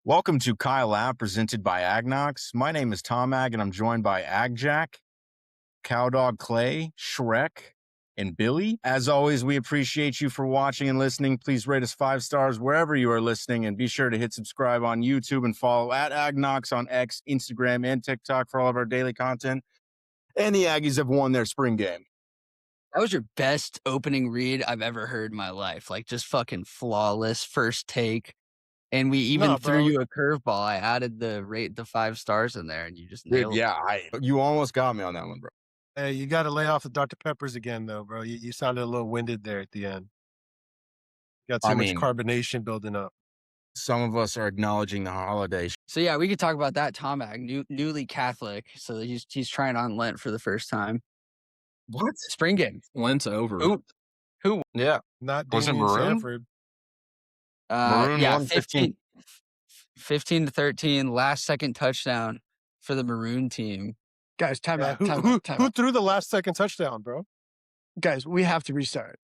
Welcome to Kyle Lab, presented by AgKnocks. My name is Tom Ag, and I'm joined by AgJack, Cowdog Clay, Shrek, and Billy. As always, we appreciate you for watching and listening. Please rate us 5 stars wherever you are listening, and be sure to hit subscribe on YouTube and follow at AgKnocks on X, Instagram, and TikTok for all of our daily content. And the Aggies have won their spring game. That was your best opening read I've ever heard in my life. Like, just fucking flawless first take. And we even threw you a curveball. I added the 5 stars in there, and you just Dude, nailed it. yeah, you almost got me on that one, bro. Hey, you got to lay off the Dr. Peppers again, though, bro. You sounded a little winded there at the end. Got too much carbonation building up. Some of us are acknowledging the holiday. So yeah, we could talk about that. Tom Ag, newly Catholic, so he's trying on Lent for the first time. What? Spring game. Lent's over. Who? Yeah. Not Was it Damian Maroon? Sanford. Maroon Yeah, won 15. 15-13, last second touchdown for the Maroon team. Guys, time out. Who threw the last second touchdown, bro? Guys, we have to restart.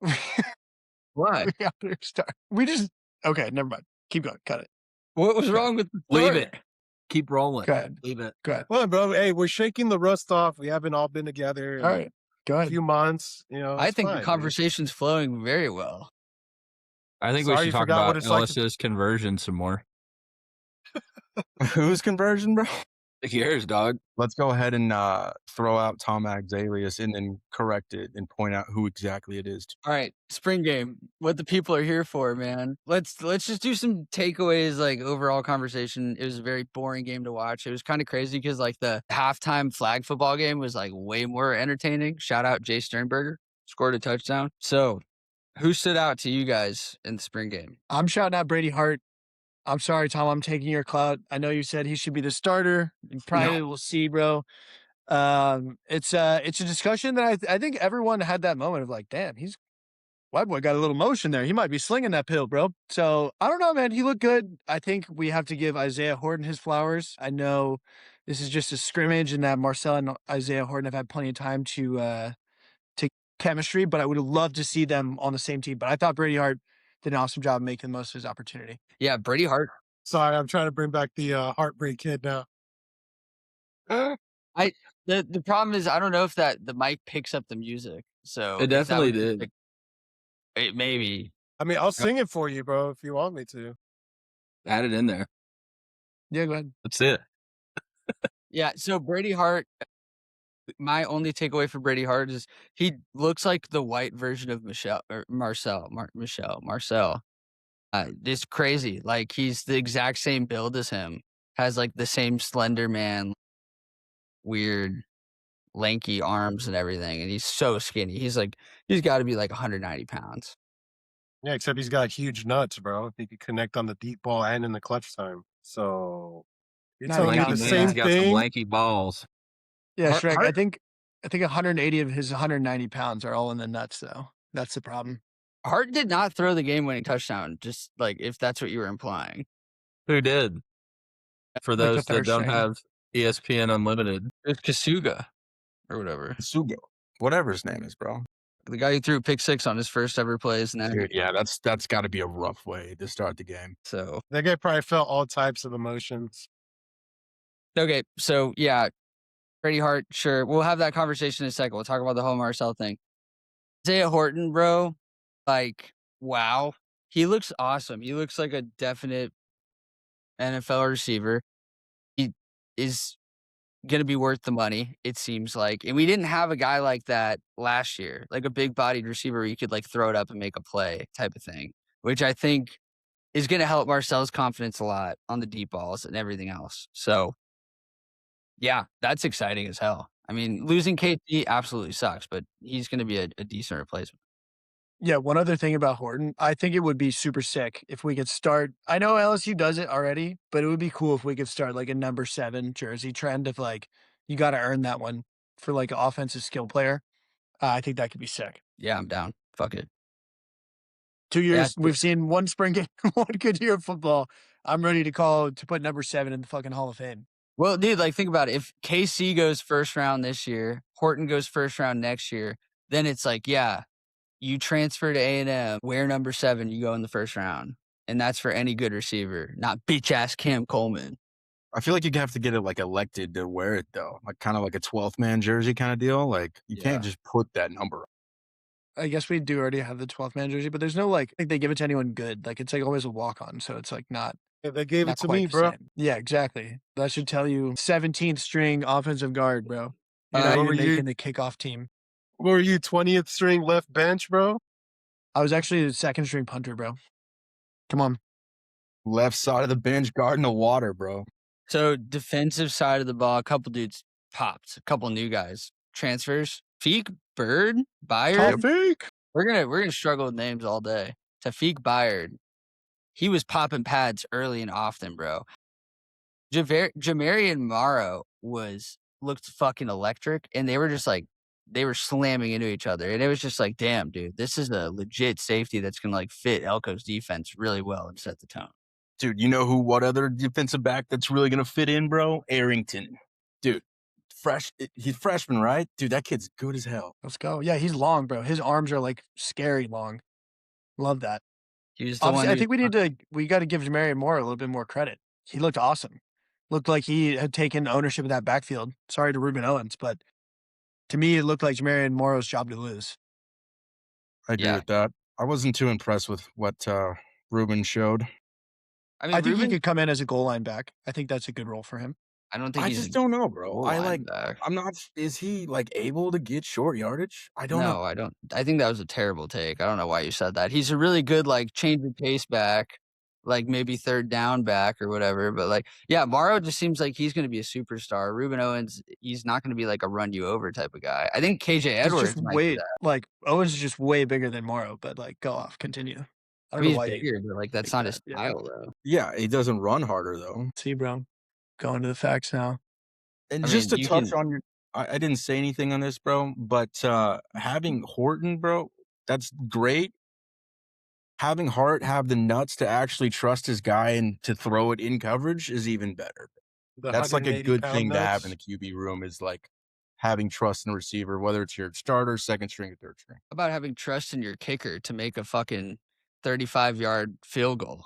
What? We have to restart. Okay, never mind. Keep going. Cut it. What was wrong with the Leave start? it. Keep rolling. Go ahead. Leave it. Go ahead. Well, bro, hey, we're shaking the rust off. We haven't all been together in All right. Go a ahead. few months. You know, I it's think fine, the man. conversation's flowing very well. I think Sorry we you should talk forgot what about it's like Ellis's conversion some more. Whose conversion, bro? Yours, dog. Let's go ahead and throw out Tom Ag's alias and then correct it and point out who exactly it is. All right, spring game. What the people are here for, man. Let's just do some takeaways, like overall conversation. It was a very boring game to watch. It was kind of crazy because like the halftime flag football game was like way more entertaining. Shout out Jay Sternberger, scored a touchdown. So, who stood out to you guys in the spring game? I'm shouting out Brady Hart. I'm sorry, Tom. I'm taking your clout. I know you said he should be the starter. Probably we'll see, bro. It's a discussion that I think everyone had that moment of like, damn, white boy got a little motion there. He might be slinging that pill, bro. So I don't know, man. He looked good. I think we have to give Isaiah Horton his flowers. I know this is just a scrimmage and that Marcel and Isaiah Horton have had plenty of time to chemistry, but I would have loved to see them on the same team. But I thought Brady Hart did an awesome job making the most of his opportunity. Yeah, Brady Hart. Sorry, I'm trying to bring back the Heartbreak Kid now. The problem is I don't know if the mic picks up the music. So It definitely did. It maybe. I mean, I'll sing it for you, bro, if you want me to. Add it in there. Yeah, go ahead. That's it. Yeah, so Brady Hart, my only takeaway for Brady Hart is he looks like the white version of Marcel. It's crazy. Like he's the exact same build as him. Has like the same slender man, weird, lanky arms and everything. And he's so skinny. He's got to be like 190 pounds. Yeah, except he's got huge nuts, bro. He could connect on the deep ball and in the clutch time. So you're Not telling me lanky the man. same He's got some thing? lanky balls. Yeah, Hart- Shrek. Hart- I think 180 of his 190 pounds are all in the nuts, though. That's the problem. Hart did not throw the game-winning touchdown. Just like if that's what you were implying. Who did? For Like the those that third don't string. have ESPN Unlimited. It's Kasuga or whatever. Sugo, whatever his name is, bro. The guy who threw pick 6 on his first ever plays. Dude, yeah, that's got to be a rough way to start the game. So That guy probably felt all types of emotions. okay, so yeah, Brady Hart, sure. We'll have that conversation in a second. We'll talk about the whole Marcel thing. Isaiah Horton, bro, like, wow. He looks awesome. He looks like a definite NFL receiver. He is going to be worth the money, it seems like. And we didn't have a guy like that last year, like a big-bodied receiver where you could like throw it up and make a play type of thing, which I think is going to help Marcel's confidence a lot on the deep balls and everything else. So, yeah, that's exciting as hell. I mean, losing KT absolutely sucks, but he's going to be a decent replacement. Yeah, one other thing about Horton, I think it would be super sick if we could start. I know LSU does it already, but it would be cool if we could start like a number 7 jersey trend of like, you got to earn that one for like an offensive skill player. I think that could be sick. Yeah, I'm down. Fuck it. 2 years, Yeah. we've seen one spring game, one good year of football. I'm ready to put number 7 in the fucking Hall of Fame. Well, dude, like think about it. If KC goes first round this year, Horton goes first round next year, then it's like, yeah, you transfer to A&M, wear number 7, you go in the first round. And that's for any good receiver, not bitch-ass Cam Coleman. I feel like you have to get it like elected to wear it though, like kind of like a 12th man jersey kind of deal. Like you can't just put that number. I guess we do already have the 12th man jersey, but there's no like, I think they give it to anyone good. Like it's like always a walk on, so it's like not. Yeah, they gave Not it to quite me, the bro. same. Yeah, exactly. That should tell you 17th string offensive guard, bro. You're what not were even you? making the kickoff team. What were you, 20th string left bench, bro? I was actually the second string punter, bro. Come on. Left side of the bench guarding the water, bro. So defensive side of the ball, a couple dudes popped, a couple new guys, transfers. Tafik Bird, Byard. Tafik. We're gonna struggle with names all day. Tafik Byard. He was popping pads early and often, bro. Jamarian Morrow looked fucking electric, and they were just like they were slamming into each other, and it was just like, damn, dude, this is a legit safety that's gonna like fit Elko's defense really well and set the tone. Dude, you know what other defensive back that's really gonna fit in, bro? Arrington, dude, he's freshman, right? Dude, that kid's good as hell. Let's go. Yeah, he's long, bro. His arms are like scary long. Love that. He was the one. I think we got to give Jamarian Moore a little bit more credit. He looked awesome. Looked like he had taken ownership of that backfield. Sorry to Ruben Owens, but to me, it looked like Jamarian Morrow's job to lose. I agree with that. I wasn't too impressed with what Ruben showed. I mean, I think he could come in as a goal line back. I think that's a good role for him. I don't think I he's just don't know, bro. goal line back. I'm not. Is he like able to get short yardage? I don't know. No, I don't. I think that was a terrible take. I don't know why you said that. He's a really good like change of pace back, like maybe third down back or whatever. But like, yeah, Morrow just seems like he's going to be a superstar. Ruben Owens, he's not going to be like a run you over type of guy. I think KJ Edwards might be that. Like Owens is just way bigger than Morrow, but like go off, continue. I mean, he's bigger, but like that's not his style though. Yeah, he doesn't run harder though. See, bro, going to the facts now. And just to touch on your, I didn't say anything on this, bro, but having Horton, bro, that's great. Having Hart have the nuts to actually trust his guy and to throw it in coverage is even better. That's like a good thing to have in the QB room is like having trust in the receiver, whether it's your starter, second string, or third string. How about having trust in your kicker to make a fucking 35-yard field goal?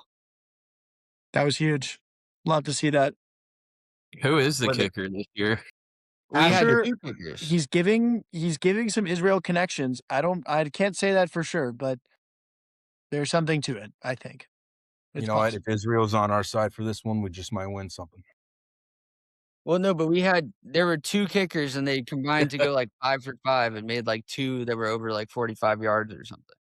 That was huge. Love to see that. Who is the kicker this year? We had two kickers. He's giving some Israel connections. I can't say that for sure, but there's something to it, I think. You know what? If Israel's on our side for this one, we just might win something. Well, no, but there were two kickers and they combined to go like 5 for 5 and made like two that were over like 45 yards or something.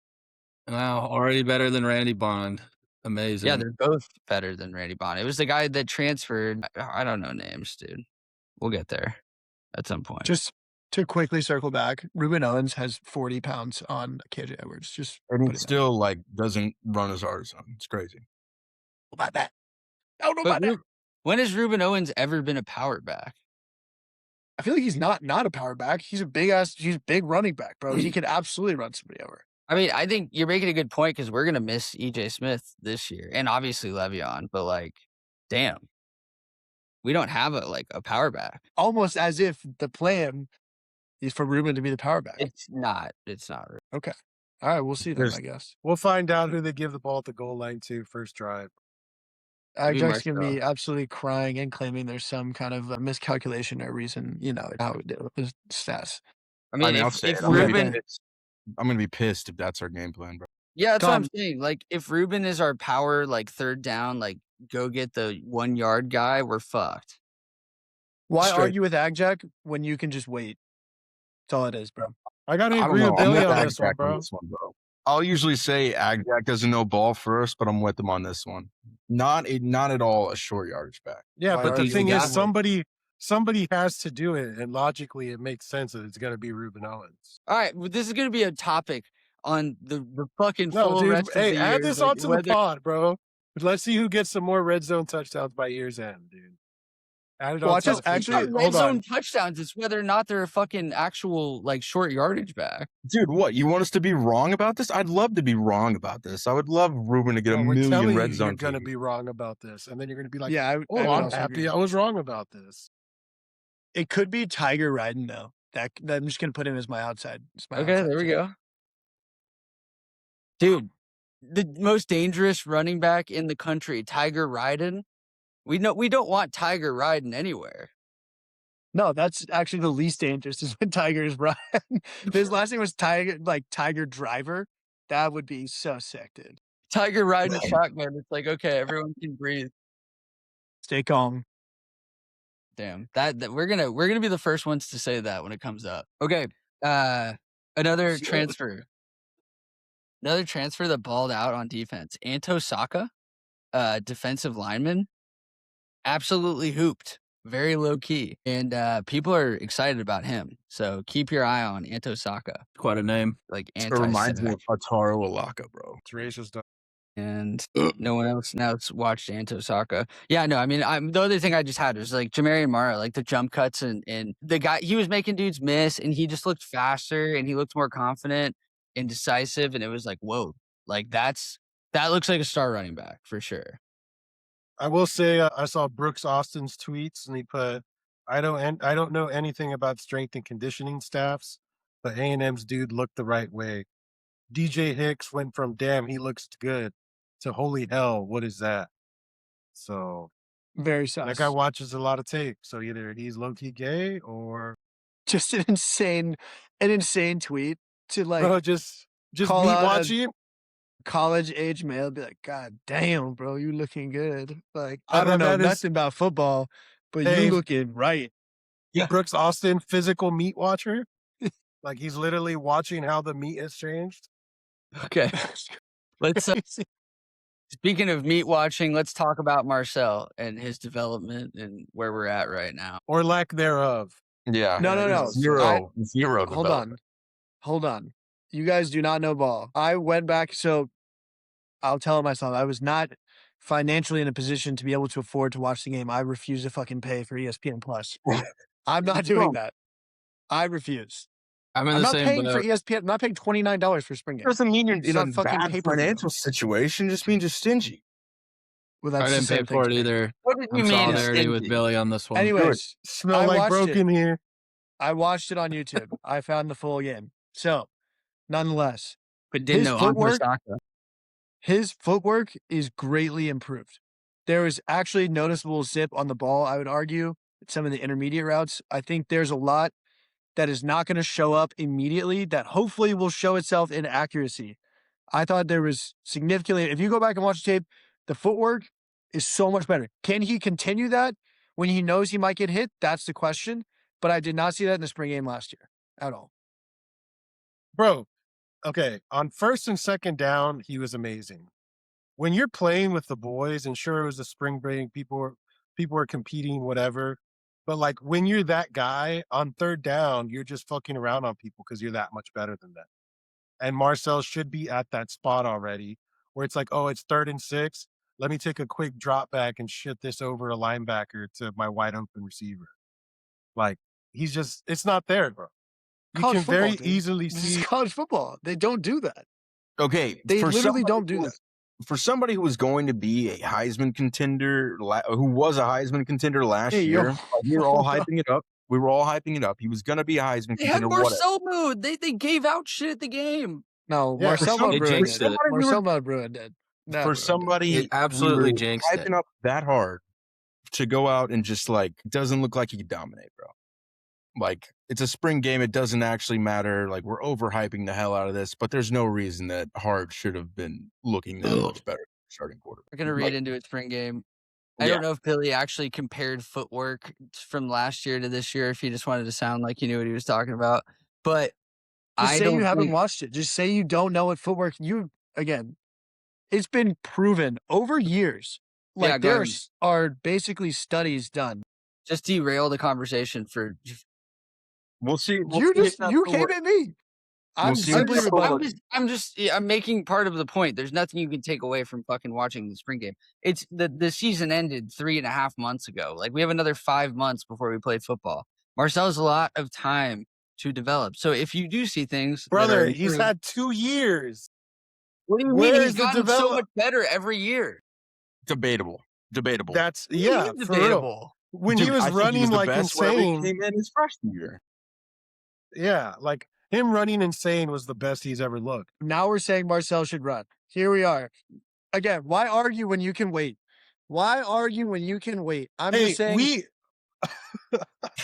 Wow, already better than Randy Bond. Amazing. Yeah, they're both better than Randy Bond. It was the guy that transferred. I don't know names, dude. We'll get there at some point. Just to quickly circle back, Ruben Owens has 40 pounds on KJ Edwards. And he still like doesn't run as hard as him. It's crazy. About that. I don't know about that. When has Ruben Owens ever been a power back? I feel like he's not a power back. He's a big running back, bro. He could absolutely run somebody over. I mean, I think you're making a good point because we're gonna miss EJ Smith this year, and obviously Le'Veon. But like, damn, we don't have a power back. Almost as if the plan is for Ruben to be the power back. It's not. It's not. Okay. All right, we'll see then. I guess we'll find out who they give the ball at the goal line to first drive. AgKnocks gonna be absolutely crying and claiming there's some kind of miscalculation or reason. You know how we do with the stats. I mean, if Ruben. I'm going to be pissed if that's our game plan, bro. Yeah, that's what I'm saying. Like, if Ruben is our power, like, third down, like, go get the 1 yard guy, we're fucked. Why argue with AgJack when you can just wait? That's all it is, bro. I got to agree with Billy on this one, bro. I'll usually say AgJack doesn't know ball first, but I'm with him on this one. Not at all a short yardage back. Yeah, but the thing is, somebody has to do it, and logically, it makes sense that it's going to be Ruben Owens. All right, well, this is going to be a topic on the fucking full rest of the year. Add this onto the pod, bro. Let's see who gets some more red zone touchdowns by year's end, dude. Add it on. Actually, red zone touchdowns. It's whether or not they're a fucking actual like short yardage back. Dude, what? You want us to be wrong about this? I'd love to be wrong about this. I would love Ruben to get a million red zone. You're going to be wrong about this, and then you're going to be like, "Yeah, I'm happy I was wrong about this." It could be Tiger Ryden though. That I'm just gonna put him as my outside. Okay, there we go. Dude, the most dangerous running back in the country, Tiger Ryden. We don't want Tiger Ryden anywhere. No, that's actually the least dangerous is when Tiger's Ryan. If his last name was Tiger Driver, that would be so sick, dude. Tiger riding a shotgun. It's like, okay, everyone can breathe. Stay calm. Damn. That we're gonna be the first ones to say that when it comes up. Okay. Another transfer. Another transfer that balled out on defense. Anto Saka, defensive lineman, absolutely hooped. Very low key. And people are excited about him. So keep your eye on Anto Saka. Quite a name. Like It reminds me of Ataru Alaka, bro. It's racist. And no one else now watched Anto Saka. Yeah, no, I mean, the other thing I just had was like Jamarian Mara, like the jump cuts and the guy, he was making dudes miss and he just looked faster and he looked more confident and decisive. And it was like, whoa, like that looks like a star running back for sure. I will say I saw Brooks Austin's tweets and he put, I don't know anything about strength and conditioning staffs, but A&M's dude looked the right way. DJ Hicks went from damn, he looks good to holy hell, what is that? So Very sus. that guy watches a lot of tape. So either he's low-key gay or just an insane tweet to like bro, just call me out a watching. college age male, be like, God damn, bro, you looking good. Like, I I don't know that is- nothing about football, but Hey, you looking right. Yeah. Brooks Austin, physical meat watcher. Like he's literally watching how the meat has changed. Okay. Let's speaking of meat watching, let's talk about Marcel and his development and where we're at right now. Or lack thereof. Yeah. No. Zero Hold development. on. You guys do not know ball. I went back, so I'll tell myself I was not financially in a position to be able to afford to watch the game. I refuse to fucking pay for ESPN Plus. I'm not doing that. I refuse. I'm in I'm the not same paying for boat. ESPN. I'm not paying $29 for spring game. Doesn't mean you're It's in a not fucking bad pay-per-view. financial situation. Just means you're stingy. Well, I that's the didn't pay same for thing it to me. either. What did you I'm mean? solidarity with stingy? Billy on this one. Anyways, Smell I like watched broken here. I watched it on YouTube. I found the full game. So, nonetheless, But didn't his know footwork- Saka. his footwork is greatly improved. There is actually noticeable zip on the ball, I would argue, some of the intermediate routes. I think there's a lot that is not going to show up immediately that hopefully will show itself in accuracy. I thought there was significantly, if you go back and watch the tape, the footwork is so much better. Can he continue that when he knows he might get hit? That's the question. But I did not see that in the spring game last year at all. Bro, okay. On first and second down, he was amazing. When you're playing with the boys, and sure it was a spring break, people were competing, whatever. But like when you're that guy on third down, you're just fucking around on people because you're that much better than them. And Marcel should be at that spot already where it's like, oh, it's 3rd and 6. Let me take a quick drop back and shit this over a linebacker to my wide open receiver. Like he's just, it's not there, bro. You College can football, very dude. easily This is see. college football. They don't do that. Okay. They for literally somebody don't do who that. was- For somebody who was going to be a Heisman contender, who was a Heisman contender last Hey, year, yo. we were all hyping it up. We were all hyping it up. He was going to be a Heisman They had contender. Whatever. Marcel mood. They gave out shit at the game. No, Yeah, Marcel for They Bruin jinxed did. it. Marcel Bruin did. Not For Bruin somebody, They absolutely we were jinxed hyping it. up that hard to go out and just like doesn't look like he could dominate, bro. Like it's a spring game. It doesn't actually matter. Like we're overhyping the hell out of this, but there's no reason that Hart should have been looking that much better starting quarterback. We're gonna read Like, into it spring game. I yeah. don't know if Billy actually compared footwork from last year to this year, if he just wanted to sound like he knew what he was talking about. But Just I say don't you haven't think- watched it. Just say you don't know what footwork. Again, it's been proven over years. Like Yeah, go there ahead. are basically studies done. just derail the conversation for. We'll see. You came at me. I'm see simply what- rebutting. I'm making part of the point. There's nothing you can take away from fucking watching the spring game. It's the season ended 3.5 months ago. Like we have another 5 months before we play football. Marcel has a lot of time to develop. So if you do see things, that Brother, are he's improved- had 2 years. What do you where mean? is He's the gotten so develop- much better every year. Debatable. That's, What do you yeah, mean for real. debatable? When Dude, he was I think running the like best whenever he insane. came in his freshman year. Yeah, like him running insane was the best he's ever looked. Now we're saying Marcel should run. Here we are. Again, why argue when you can wait? Why argue when you can wait? I'm just saying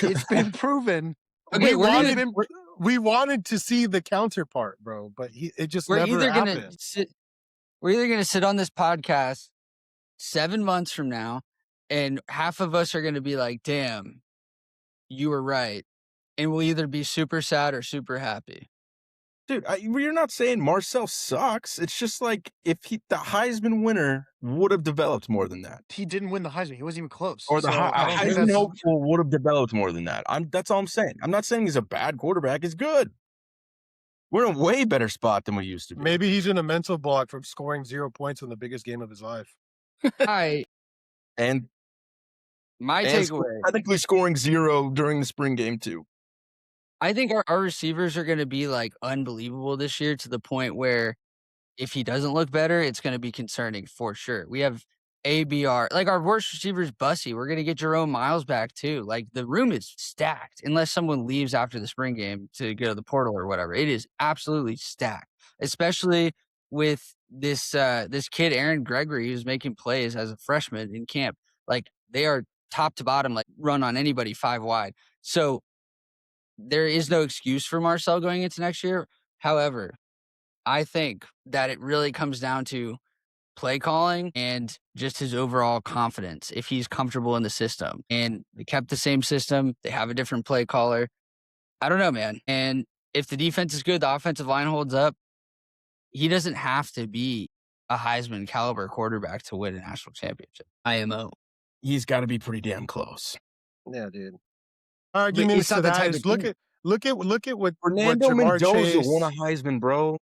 it's been proven. Okay, we wanted to see the counterpart, bro, but it just never happened. We're either gonna sit on this podcast 7 months from now, and half of us are gonna be like, "Damn, you were right," and we'll either be super sad or super happy. Dude, you're not saying Marcel sucks. It's just like if the Heisman winner would have developed more than that. He didn't win the Heisman. He wasn't even close. Or the Heisman hopeful would have developed more than that. That's all I'm saying. I'm not saying he's a bad quarterback. He's good. We're in a way better spot than we used to be. Maybe he's in a mental block from scoring 0 points in the biggest game of his life. And my takeaway, technically scoring 0 during the spring game too. I think our receivers are going to be like unbelievable this year to the point where if he doesn't look better, it's going to be concerning for sure. We have ABR, like our worst receiver's Bussy. We're going to get Jerome Miles back too. Like the room is stacked unless someone leaves after the spring game to go to the portal or whatever. It is absolutely stacked, especially with this kid, Aaron Gregory, who's making plays as a freshman in camp. Like they are top to bottom, like run on anybody 5 wide. So there is no excuse for Marcel going into next year. However, I think that it really comes down to play calling and just his overall confidence. If he's comfortable in the system, and they kept the same system, they have a different play caller. I don't know, man. And if the defense is good, the offensive line holds up, he doesn't have to be a Heisman caliber quarterback to win a national championship. IMO. He's got to be pretty damn close. Yeah, dude. Arguments to that is look at what Fernando Jamar Mendoza Chase won a Heisman, bro.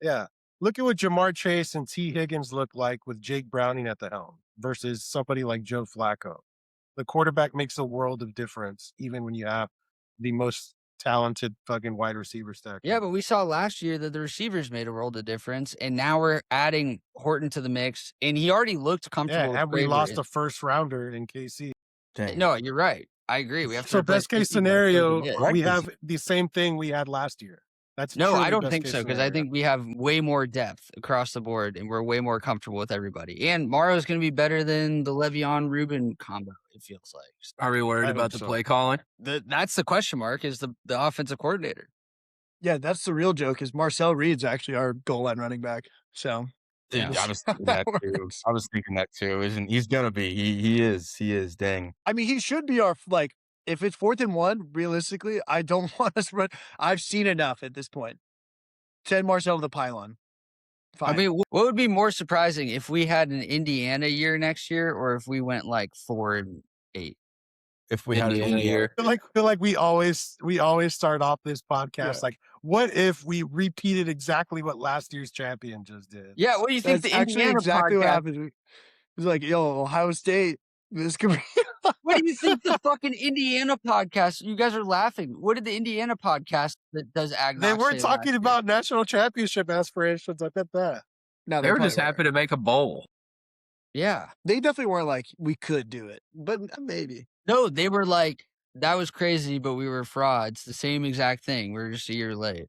Yeah. Look at what Jamar Chase and T. Higgins look like with Jake Browning at the helm versus somebody like Joe Flacco. The quarterback makes a world of difference, even when you have the most talented fucking wide receiver stack. Yeah, but we saw last year that the receivers made a world of difference, and now we're adding Horton to the mix, and he already looked comfortable. Yeah, and we lost a first rounder in KC. Dang. No, you're right. I agree. We have to. So best case scenario, we have the same thing we had last year. That's no, I don't think so, because I think we have way more depth across the board, and we're way more comfortable with everybody. And Morrow is going to be better than the Le'Veon Rubin combo. It feels like. Are we worried about the play calling? That's the question mark. Is the offensive coordinator? Yeah, that's the real joke. Is Marcel Reed's actually our goal line running back? So. Dude, I was thinking that too. I was thinking that too. Isn't he's gonna be? He is. Dang. I mean, he should be our like. If it's 4th and 1, realistically, I don't want us to run. I've seen enough at this point. Send Marcel to the pylon. Fine. I mean, what would be more surprising if we had an Indiana year next year, or if we went like 4-8? If we had an Indiana year, I feel like we always start off this podcast like, what if we repeated exactly what last year's champion just did? Yeah, what do you think? That's the actually Indiana exactly podcast, what happened. It's like, yo, Ohio State. This could be. What do you think the fucking Indiana podcast? You guys are laughing. What did the Indiana podcast that does AgKnocks? They weren't talking about national championship aspirations. I bet that. No, they were just happy to make a bowl. Yeah, they definitely weren't like we could do it, but maybe. No, they were like that was crazy, but we were frauds. The same exact thing. We were just a year late.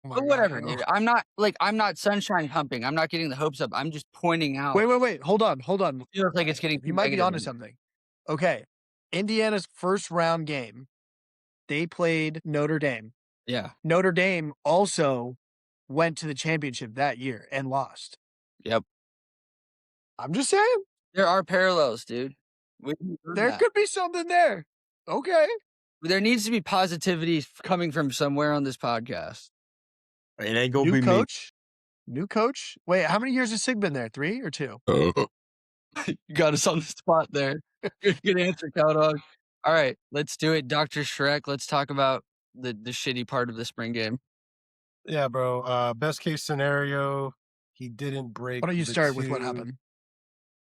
But whatever, dude. I'm not sunshine humping. I'm not getting the hopes up. I'm just pointing out. Wait. Hold on. It feels like it's getting. You might be onto something. Okay. Indiana's first round game, they played Notre Dame. Yeah. Notre Dame also went to the championship that year and lost. Yep. I'm just saying. There are parallels, dude. There could be something there. Okay. There needs to be positivity coming from somewhere on this podcast. It ain't gonna be coach. New coach. Wait, how many years has Sig been there? 3 or 2? You got us on the spot there. Good answer, Cowdog. All right, let's do it, Dr. Shrek. Let's talk about the shitty part of the spring game. Yeah, bro. Best case scenario, he didn't break. Why don't you start with what happened?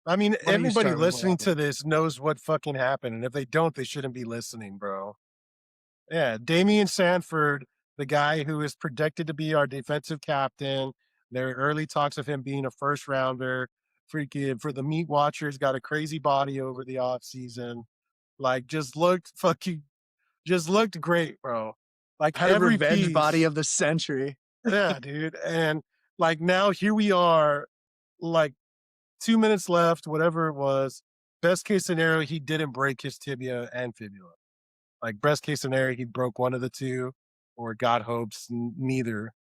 I mean, everybody listening to this knows what fucking happened, and if they don't, they shouldn't be listening, bro. Yeah, Damian Sanford, the guy who is projected to be our defensive captain. There are early talks of him being a first rounder. Freaking for the meat watchers, got a crazy body over the off season. Like just looked great, bro. Like Had a every revenge body piece. of the century. Yeah, dude. And like now here we are, like 2 minutes left, whatever it was. Best case scenario, he didn't break his tibia and fibula. Like best case scenario, he broke one of the two, or God hopes neither.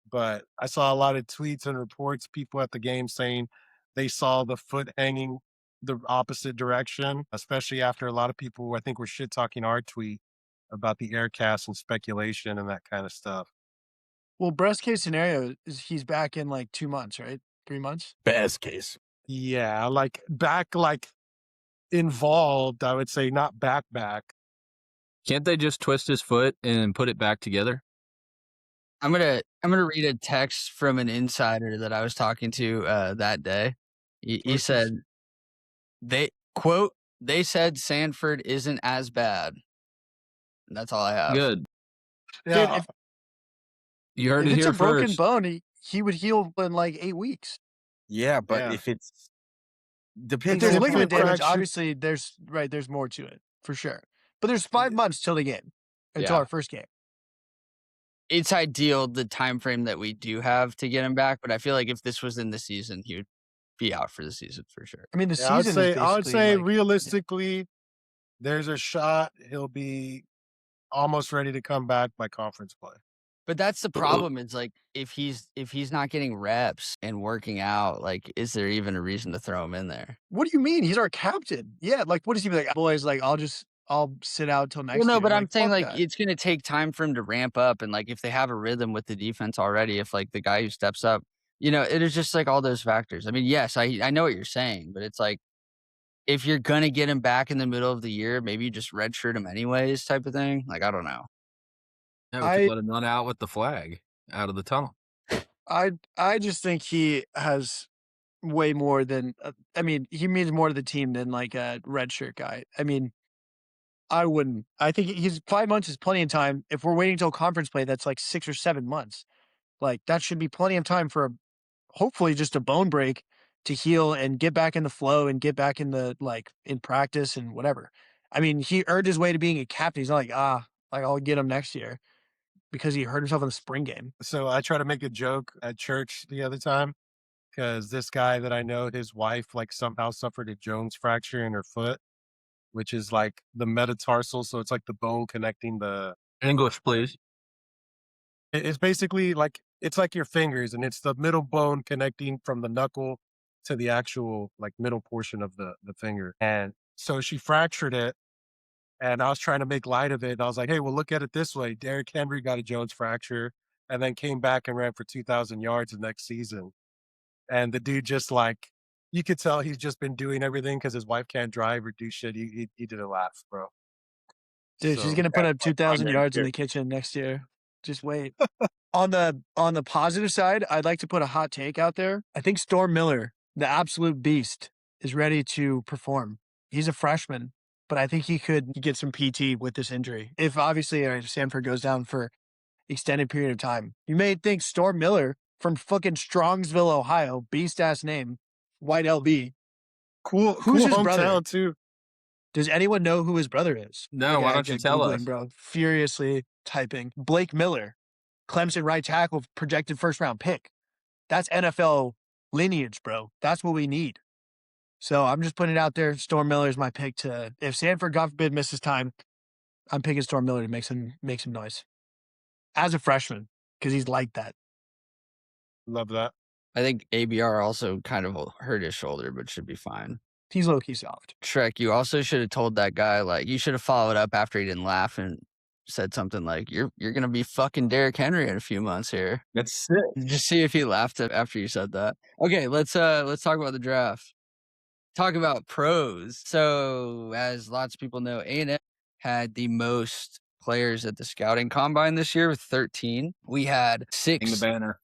But I saw a lot of tweets and reports, people at the game saying they saw the foot hanging the opposite direction, especially after a lot of people, I think, were shit talking our tweet about the air cast and speculation and that kind of stuff. Well, best case scenario is he's back in like 2 months, right? 3 months? Best case. Yeah, like back, like involved, I would say, not back. Can't they just twist his foot and put it back together? I'm gonna read a text from an insider that I was talking to that day. He said they said Sanford isn't as bad. And that's all I have. Good. Yeah, Dude, You heard if it it's here a broken first. bone, he would heal in like 8 weeks. Yeah, but Yeah. if it's If depends there's on what ligament kind of- damage, fracture- obviously there's more to it for sure. But there's 5 months till the game, until Yeah. our first game. It's ideal the time frame that we do have to get him back, but I feel like if this was in the season, he would be out for the season for sure. I mean, the Yeah, I would season is say, basically like, realistically, there's a shot he'll be almost ready to come back by conference play. But that's the problem. Is like if he's not getting reps and working out, like is there even a reason to throw him in there? what do you mean? He's our captain. Yeah, like what does he be like? Boys, like I'll sit out till next Well, no, year. but I'm saying fuck like that. it's gonna take time for him to ramp up, and like if they have a rhythm with the defense already, if like the guy who steps up, it is just like all those factors. I mean, yes, I know what you're saying, but it's like if you're gonna get him back in the middle of the year, maybe you just redshirt him anyways, type of thing. Like I don't know. Yeah, we I- could let him run out with the flag out of the tunnel. I just think he has way more than I mean, he means more to the team than like a redshirt guy. I mean, I wouldn't. I think he's 5 months is plenty of time. If we're waiting till conference play, that's like 6 or 7 months. Like that should be plenty of time for hopefully just a bone break to heal and get back in the flow and get back in the in practice and whatever. I mean, he earned his way to being a captain. He's not like I'll get him next year because he hurt himself in the spring game. So I try to make a joke at church the other time because this guy that I know, his wife like somehow suffered a Jones fracture in her foot, which is like the metatarsal. So it's like the bone connecting the. English, please. It's basically like it's like your fingers, and it's the middle bone connecting from the knuckle to the actual like middle portion of the finger. And so she fractured it. And I was trying to make light of it. And I was like, hey, well, look at it this way. Derrick Henry got a Jones fracture and then came back and ran for 2,000 yards the next season. And the dude just like, you could tell he's just been doing everything because his wife can't drive or do shit. He didn't laugh, bro. Dude, she's So, gonna put yeah, up 2,000 yards in the kitchen next year. Just wait. On the positive side, I'd like to put a hot take out there. I think Storm Miller, the absolute beast, is ready to perform. He's a freshman, but I think he could get some PT with this injury. If obviously Sanford goes down for extended period of time. You may think Storm Miller from fucking Strongsville, Ohio, beast ass name, white LB. cool Who's his hometown brother? too. Does anyone know who his brother is? No, why don't you just tell Googling, us? bro? Furiously typing. Blake Miller, Clemson right tackle, projected first round pick. That's NFL lineage, bro. That's what we need. So I'm just putting it out there. Storm Miller is my pick to, if Sanford, God forbid, misses time, I'm picking Storm Miller to make some noise as a freshman because he's like that. Love that. I think ABR also kind of hurt his shoulder, but should be fine. He's low key soft. Shrek, you also should have told that guy, like, you should have followed up after he didn't laugh and said something like, you're gonna be fucking Derrick Henry in a few months here. That's sick. Just see if he laughed after you said that. Okay, let's talk about the draft. Talk about pros. So, as lots of people know, A&M had the most players at the scouting combine this year with 13. We had Hang the banner.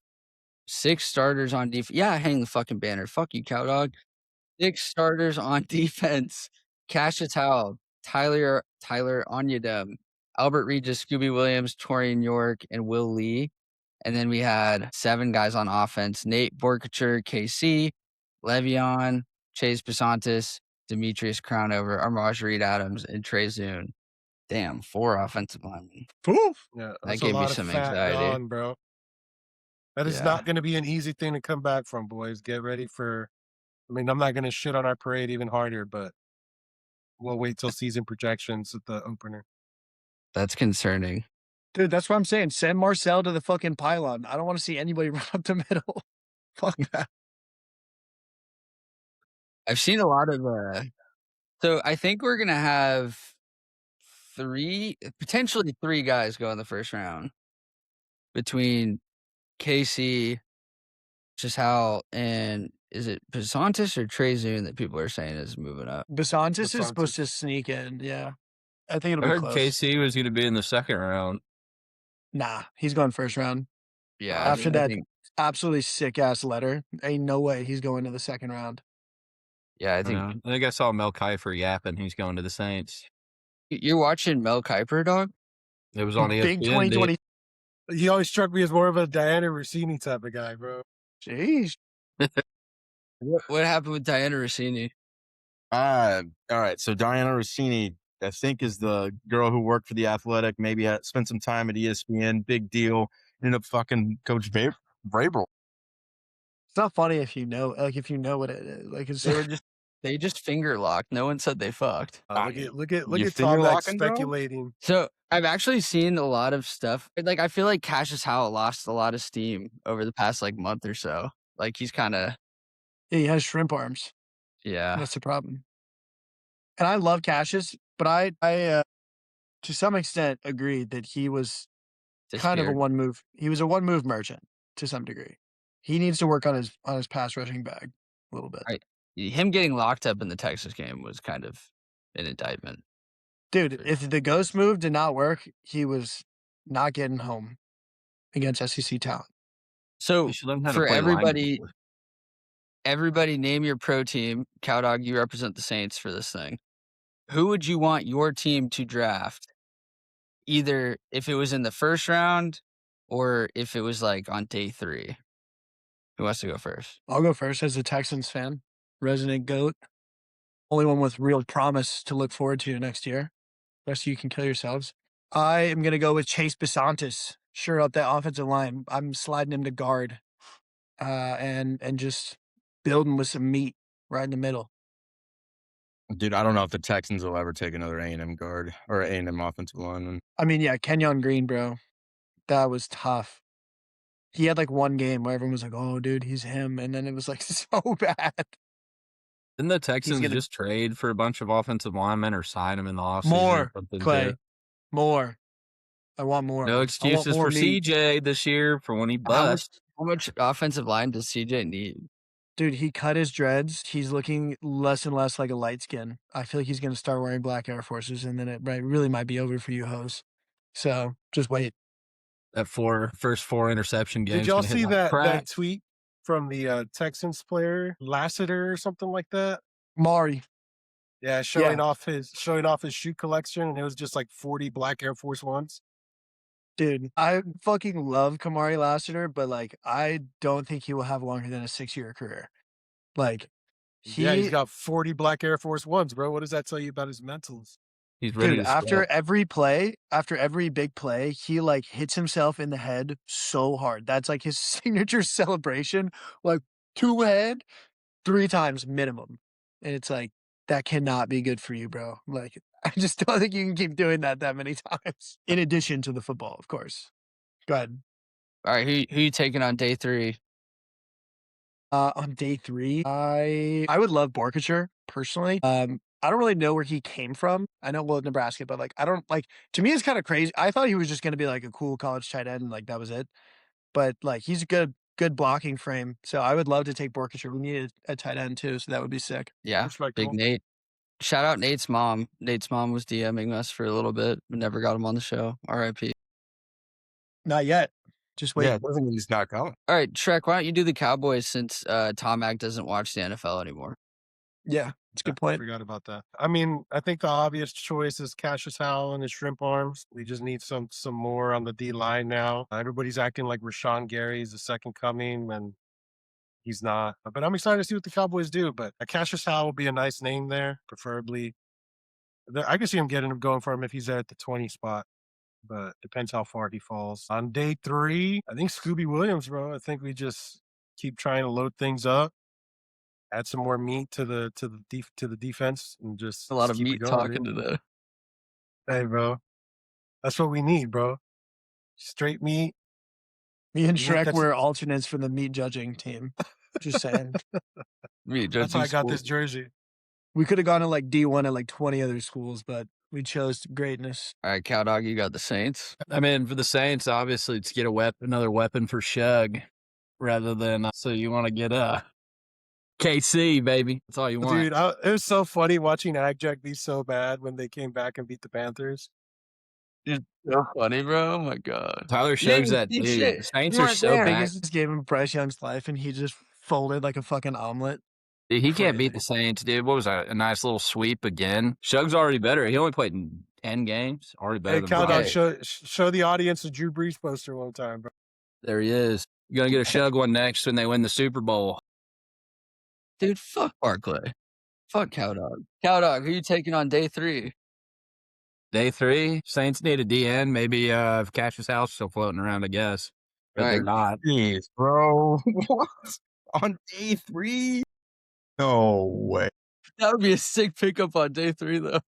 6 starters on defense. Yeah, hang the fucking banner. Fuck you, cow dog. 6 starters on defense. Cash Patel, Tyler Onyedem, Albert Regis, Scooby Williams, Torian York, and Will Lee. And then we had 7 guys on offense. Nate Borkacher, KC, Le'Veon, Chase Pasantis, Demetrius Crownover, Armaj Reed Adams, and Trey Zune. Damn, 4 offensive linemen. Oof. Yeah, That that's a gave me lot of some fat anxiety. gone, bro. That is Yeah. not going to be an easy thing to come back from, boys. Get ready for. I mean, I'm not going to shit on our parade even harder, but we'll wait till season projections at the opener. That's concerning. Dude, that's what I'm saying. Send Marcel to the fucking pylon. I don't want to see anybody run up the middle. Fuck that. I've seen a lot of so I think we're gonna have potentially three guys go in the first round between KC, Chisal, and is it Besantis or Trezun that people are saying is moving up? Besantis is supposed Besantis. to sneak in. Yeah. I think it'll I be heard close. KC was going to be in the second round. Nah, he's going first round. Yeah, After I that think, absolutely sick ass letter, ain't no way he's going to the second round. yeah, I I think think I saw Mel Kiper yapping. He's going to the Saints. you're watching Mel Kiper, dog. It was on Big ESPN. 2020. He always struck me as more of a Diana Rossini type of guy, bro. Jeez. What happened with Diana Rossini? All right. So Diana Rossini, I think, is the girl who worked for the Athletic. Maybe spent some time at ESPN. Big deal. Ended up fucking Coach Vrabel. It's not funny if you know, if you know what it is. Like it's They just finger locked. No one said they fucked. Look at You Tom finger Mack locking, bro? speculating. So I've actually seen a lot of stuff. Like I feel like Cassius Howell lost a lot of steam over the past like month or so. Like he's kind of he has shrimp arms. yeah. That's the problem. And I love Cassius, but I to some extent agreed that he was kind of a disappeared. one move. He was a one move merchant to some degree. He needs to work on his pass rushing bag a little bit. Right. Him getting locked up in the Texas game was kind of an indictment. Dude, if the ghost move did not work, he was not getting home against SEC talent. So You should learn how to for play everybody, linebacker. everybody name your pro team. Cowdog, you represent the Saints for this thing. Who would you want your team to draft? Either if it was in the first round or if it was like on day 3. Who wants to go first? I'll go first as a Texans fan. Resident GOAT. Only one with real promise to look forward to next year. The rest of you can kill yourselves. I am going to go with Chase Besantis. Sure up that offensive line. I'm sliding him to guard and just building with some meat right in the middle. Dude, I don't know if the Texans will ever take another A&M guard or A&M offensive lineman. I mean, yeah, Kenyon Green, bro. That was tough. He had like one game where everyone was like, oh, dude, he's him. And then it was like so bad. Didn't the Texans gonna- just trade for a bunch of offensive linemen or sign them in the offseason? More, or something Clay. too? More. I want more. No I want excuses more for meat. CJ this year for when he busts. How much offensive line does CJ need? Dude, he cut his dreads. He's looking less and less like a light skin. I feel like he's going to start wearing black Air Forces, and then it really might be over for you, hoes. So just wait. That first four interception games. Did y'all gonna hit see like that crack. tweet from the Texans player Lassiter or something like that? Mari. Yeah, showing off his shoe collection, and it was just like 40 black Air Force Ones. Dude, I fucking love Kamari Lassiter, but like I don't think he will have longer than a 6-year career. Like He's got 40 black Air Force Ones, bro. What does that tell you about his mentals? He's ready dude, to after scrap. every big play, he like hits himself in the head so hard. That's like his signature celebration, like 2 head 3 times minimum. And it's like that cannot be good for you, bro. Like I just don't think you can keep doing that many times. In addition to the football, of course. Go ahead. All right, who you taking on day 3? On day 3, I would love Borkature personally. I don't really know where he came from. I know Nebraska, but like I don't like. To me, it's kind of crazy. I thought he was just going to be like a cool college tight end, and like that was it. But like he's a good blocking frame, so I would love to take Borkature. We need a tight end too, so that would be sick. Yeah, Respectable. Big Nate. Shout out Nate's mom. Nate's mom was DMing us for a little bit. We never got him on the show. R.I.P. Not yet. Just wait. Yeah, it doesn't mean he's not coming. All right, Shrek, why don't you do the Cowboys since Tom Mack doesn't watch the NFL anymore? Yeah, it's a good I point. forgot about that. I mean, I think the obvious choice is Cassius Howell and his shrimp arms. We just need some more on the D line now. Everybody's acting like Rashawn Gary's the second coming, and he's not. But I'm excited to see what the Cowboys do. But Cassius Howell would be a nice name there, preferably I can see him going for him if he's at the 20 spot, but depends how far he falls. On day 3, I think Scooby Williams, bro. I think we just keep trying to load things up, add some more meat to the defense, and just A lot of keep it meat going, talking dude. today. Hey, bro, that's what we need, bro. Straight meat. Me and You think Shrek that's were alternates for the meat judging team. Just saying. Meat that's why judging I got school. this jersey. We could have gone to like D1 at like 20 other schools, but we chose greatness. All right, Cow Dog, you got the Saints. I mean, for the Saints, obviously, it's get another weapon for Shug, rather than so you want to get KC, baby. That's all you want. Dude, it was so funny watching AgJack be so bad when they came back and beat the Panthers. It's so funny, bro. Oh my god. Tyler You Shug's didn't that see dude. shit. The Saints You are weren't so there. bad. Biggest game of Bryce Young's life, and he just folded like a fucking omelet. Dude, he can't beat Crazy. the Saints, dude. What was that? A nice little sweep again. Shug's already better. He only played in 10 games. Already better Hey, than Cow Bryce. Dog, show the audience the Drew Brees poster one time, bro. There he is. You're going to get a Shug one next when they win the Super Bowl. Dude, fuck Barkley. Fuck Cow Dog. Cow Dog, who you taking on day 3? Day 3, Saints need a DN. Maybe if Cassius House still floating around, I guess. But they're Right. not. Jeez, bro. What? On day 3? No way. That would be a sick pickup on day 3, though.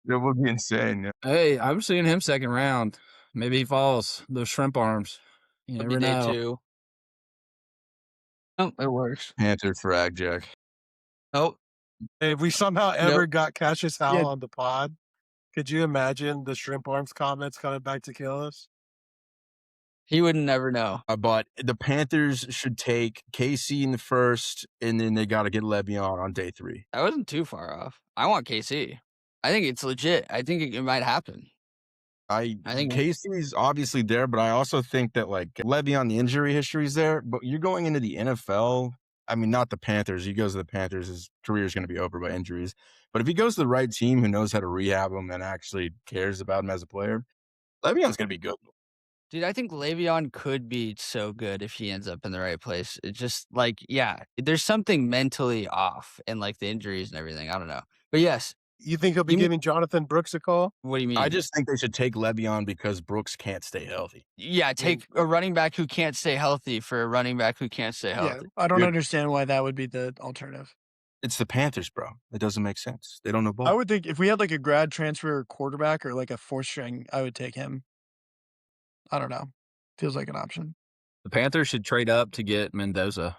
That would be insane. Hey, I'm seeing him second round. Maybe he falls. Those shrimp arms. You Would never be day know. 2. Oh, it works. Panthers for AgJack. Oh, Hey, if we somehow Nope. ever got Cassius Howell Yeah. on the pod, could you imagine the shrimp arms comments coming back to kill us? he would never know. But the Panthers should take KC in the first, and then they got to get Le'Veon on day 3. I wasn't too far off. I want KC. I think it's legit. I think it might happen. I think- KC's obviously there, but I also think that like Le'Veon, the injury history is there. But you're going into the NFL. I mean, not the Panthers. He goes to the Panthers, his career is going to be over by injuries. But if he goes to the right team who knows how to rehab him and actually cares about him as a player, Le'Veon's going to be good. Dude, I think Le'Veon could be so good if he ends up in the right place. It's just like, yeah, there's something mentally off and like the injuries and everything. I don't know. But yes, You think he'll be You mean- giving Jonathan Brooks a call? what do you mean? I just think they should take Le'Veon because Brooks can't stay healthy. Yeah, take a running back who can't stay healthy for a running back who can't stay Yeah, healthy. I don't You're- understand why that would be the alternative. It's the Panthers, bro. It doesn't make sense. They don't know ball. I would think if we had like a grad transfer quarterback or like a fourth string, I would take him. I don't know. Feels like an option. The Panthers should trade up to get Mendoza.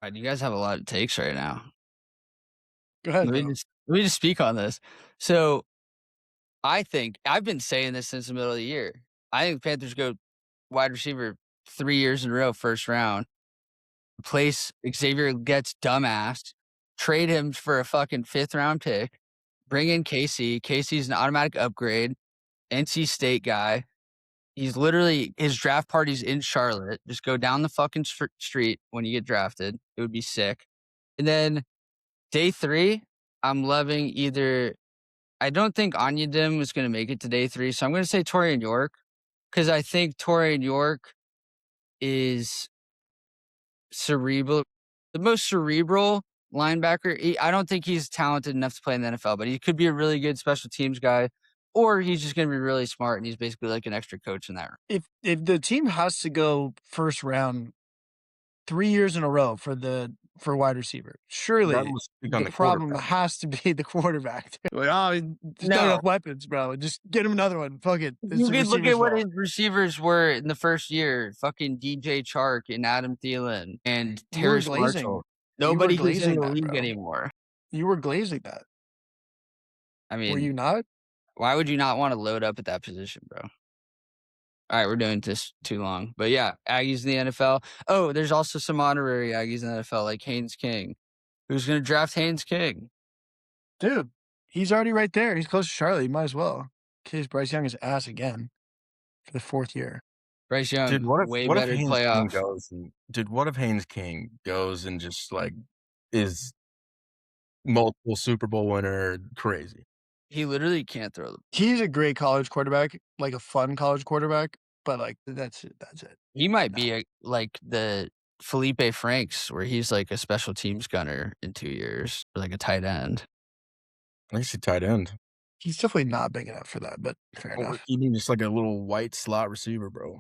Right, you guys have a lot of takes right now. Go ahead. Let bro. me just speak on this. So I think I've been saying this since the middle of the year. I think the Panthers go wide receiver 3 years in a row, first round. Replace Xavier gets dumbass. Trade him for a fucking 5th round pick. Bring in KC. KC's an automatic upgrade. NC State guy. He's literally his draft party's in Charlotte. Just go down the fucking street when you get drafted. It would be sick. And then day 3, I'm loving either. I don't think Onyedim is going to make it to day 3, so I'm going to say Torian York because I think Torian York is cerebral, the most cerebral linebacker. I don't think he's talented enough to play in the NFL, but he could be a really good special teams guy, or he's just going to be really smart and he's basically like an extra coach in that room. If the team has to go first round 3 years in a row for wide receiver, surely Regardless, speak on the the problem quarterback. has to be the quarterback. Like, oh, there's not No. enough weapons, bro. Just get him another one. Fuck it. It's You the could look receiver's at what fault. his receivers were in the first year. Fucking DJ Chark and Adam Thielen and You were Terrace glazing. Marshall. You were Nobody who's in glazing the that, league bro. anymore. You were glazing that. I Were mean, you not? why would you not want to load up at that position, bro? All right, we're doing this too long. But yeah, Aggies in the NFL. Oh, there's also some honorary Aggies in the NFL, like Haynes King. Who's going to draft Haynes King? Dude, he's already right there. He's close to Charlotte. You might as well. Case Bryce Young is ass again for the 4th year. Bryce Young, Dude, what way if better Haynes King playoff. goes and what if Haynes King goes and just like is multiple Super Bowl winner crazy? He literally can't throw the. He's a great college quarterback, like a fun college quarterback, but like that's it. That's it. He might be like the Felipe Franks, where he's like a special teams gunner in 2 years, or like a tight end. I see tight end. He's definitely not big enough for that, but fair Or enough. you need just like a little white slot receiver, bro.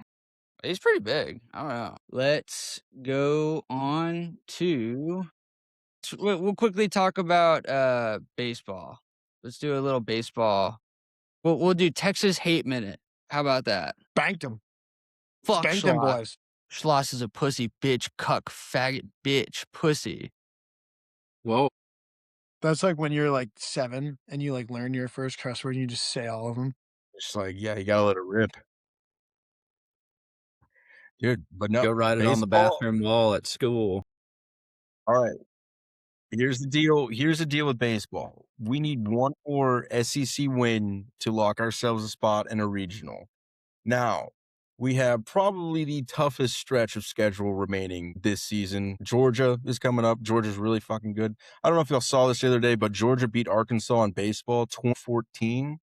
He's pretty big. I don't know. Let's go on to. We'll quickly talk about baseball. Let's do a little baseball. We'll do Texas hate minute. How about that? Banked him. Fuck Spanked them Schloss. boys. Schloss is a pussy, bitch, cuck, faggot, bitch, pussy. Whoa. That's like when you're like 7 and you like learn your first cuss word and you just say all of them. Just like, yeah, you gotta let it rip. Dude, but no, Go write it on the baseball. bathroom wall at school. All right. Here's the deal. Here's the deal with baseball. We need one more SEC win to lock ourselves a spot in a regional. Now, we have probably the toughest stretch of schedule remaining this season. Georgia is coming up. Georgia's really fucking good. I don't know if y'all saw this the other day, but Georgia beat Arkansas in baseball 2014.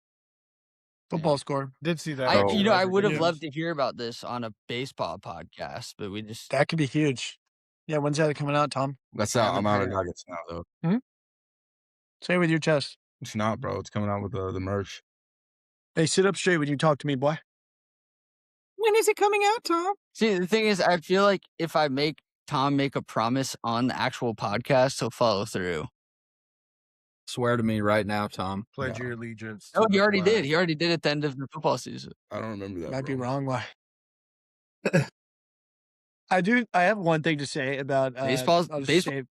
Football score. Did see that. I actually, I like, would have yeah. loved to hear about this on a baseball podcast, but we just That could be huge. Yeah, when's that coming out, Tom? That's out. I'm Haven't out of heard. Nuggets now, though. Say it with your chest. It's not, bro. It's coming out with the merch. Hey, sit up straight when you talk to me, boy. When is it coming out, Tom? See, the thing is, I feel like if I make Tom make a promise on the actual podcast, he'll follow through. Swear to me right now, Tom. Pledge No. your allegiance. Oh, to he the already flag. did. He already did at the end of the football season. I don't remember that. Might be bro. wrong. Why? I have one thing to say about Baseball's- I'll just baseball- say-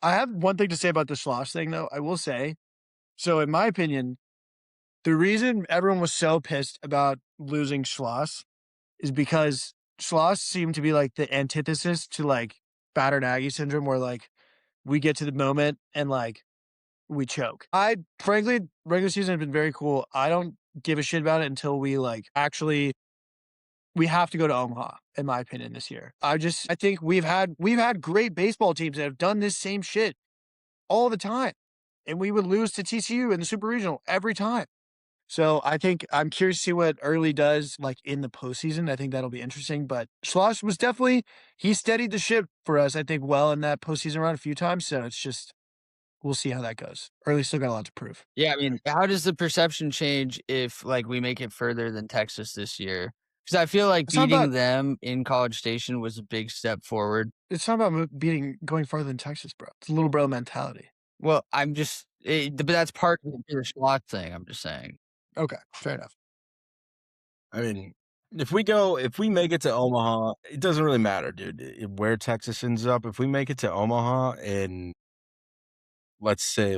I have one thing to say about the Schloss thing, though. I will say, so in my opinion, the reason everyone was so pissed about losing Schloss is because Schloss seemed to be like the antithesis to like battered Aggie syndrome, where like we get to the moment and like we choke. I frankly, regular season has been very cool. I don't give a shit about it until we like actually we have to go to Omaha, in my opinion, this year. I think we've had great baseball teams that have done this same shit all the time. And we would lose to TCU in the super regional every time. So I think I'm curious to see what Early does like in the postseason. I think that'll be interesting. But Schloss was definitely he steadied the ship for us, I think, well in that postseason run a few times. So it's just we'll see how that goes. Early still got a lot to prove. Yeah, I mean, how does the perception change if like we make it further than Texas this year? Because I feel like It's not beating about- them in College Station was a big step forward. It's not about going farther than Texas, bro. It's a little bro mentality. Well, but that's part of the Schloss thing. I'm just saying. Okay, fair enough. I mean, if we make it to Omaha, it doesn't really matter, dude. Where Texas ends up, if we make it to Omaha and let's say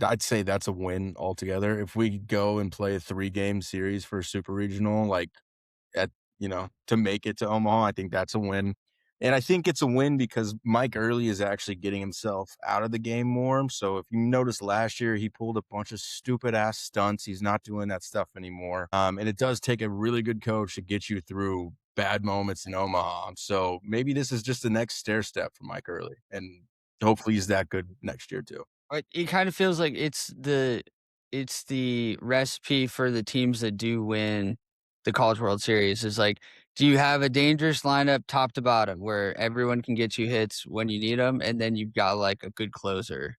I'd say that's a win altogether. If we go and play a 3-game series for Super Regional, to make it to Omaha, I think that's a win. And I think it's a win because Mike Early is actually getting himself out of the game more. So if you notice last year, he pulled a bunch of stupid ass stunts. He's not doing that stuff anymore. And it does take a really good coach to get you through bad moments in Omaha. So maybe this is just the next stair step for Mike Early. And hopefully he's that good next year too. It kind of feels like it's the recipe for the teams that do win the College World Series. Is like, do you have a dangerous lineup top to bottom where everyone can get you hits when you need them, and then you've got like a good closer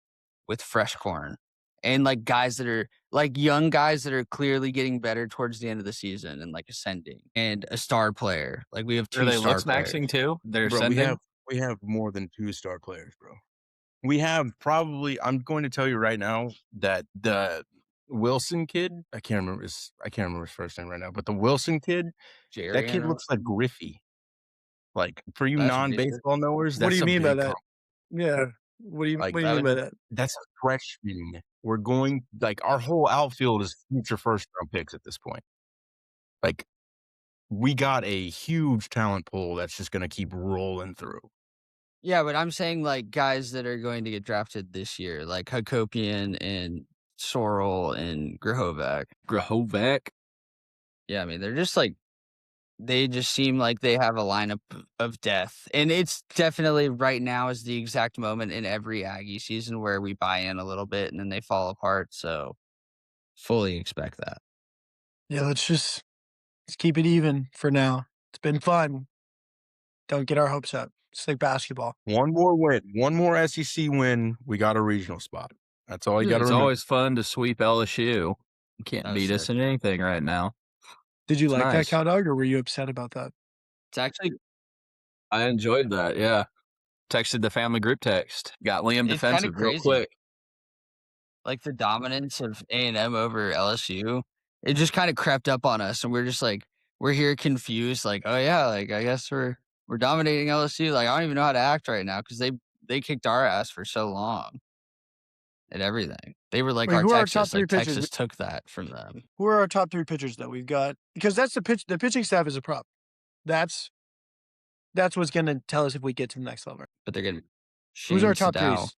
with fresh corn and like guys that are like young guys that are clearly getting better towards the end of the season and like ascending, and a star player. Like we have 2 Are they star looks maxing players. too? They're Bro, sending. we have more than 2 star players, bro. We have probably, I'm going to tell you right now that the Wilson kid, I can't remember his first name right now, but the Wilson kid, Jerry, that I kid know. looks like Griffey. Like for you That's non-baseball knowers, What do that's you a mean by big that? Yeah. What do you Like, mean by that? that's a freshman. We're going our whole outfield is future first round picks at this point. Like we got a huge talent pool that's just going to keep rolling through. Yeah, but I'm saying like guys that are going to get drafted this year, like Hakopian and Sorrel and Grahovac. Grahovac. Yeah, I mean they're just like they just seem like they have a lineup of death, and it's definitely right now is the exact moment in every Aggie season where we buy in a little bit and then they fall apart. So fully expect that. Yeah, let's keep it even for now. It's been fun. Don't get our hopes up. It's like basketball. One more win, one more SEC win, we got a regional spot. That's all you got to It's remember. always fun to sweep LSU. You That can't was beat us sick. in anything right now. Did you It's like that, nice. Cow Dog, or were you upset about that? It's actually I enjoyed that. Yeah. Texted the family group text. Got Liam it's kind of defensive real crazy. quick. Like the dominance of A&M over LSU, it just kind of crept up on us, and we're just like we're here confused, like, oh yeah, like I guess we're dominating LSU. Like I don't even know how to act right now because they kicked our ass for so long at everything. They were like Wait, our who are our top Texas. 3 Like pitchers? Texas took that from them. Who are our top 3 pitchers that we've got? Because that's the pitching staff is a prop. That's what's gonna tell us if we get to the next level. But they're gonna Who's our Shane top Sadao. 3s?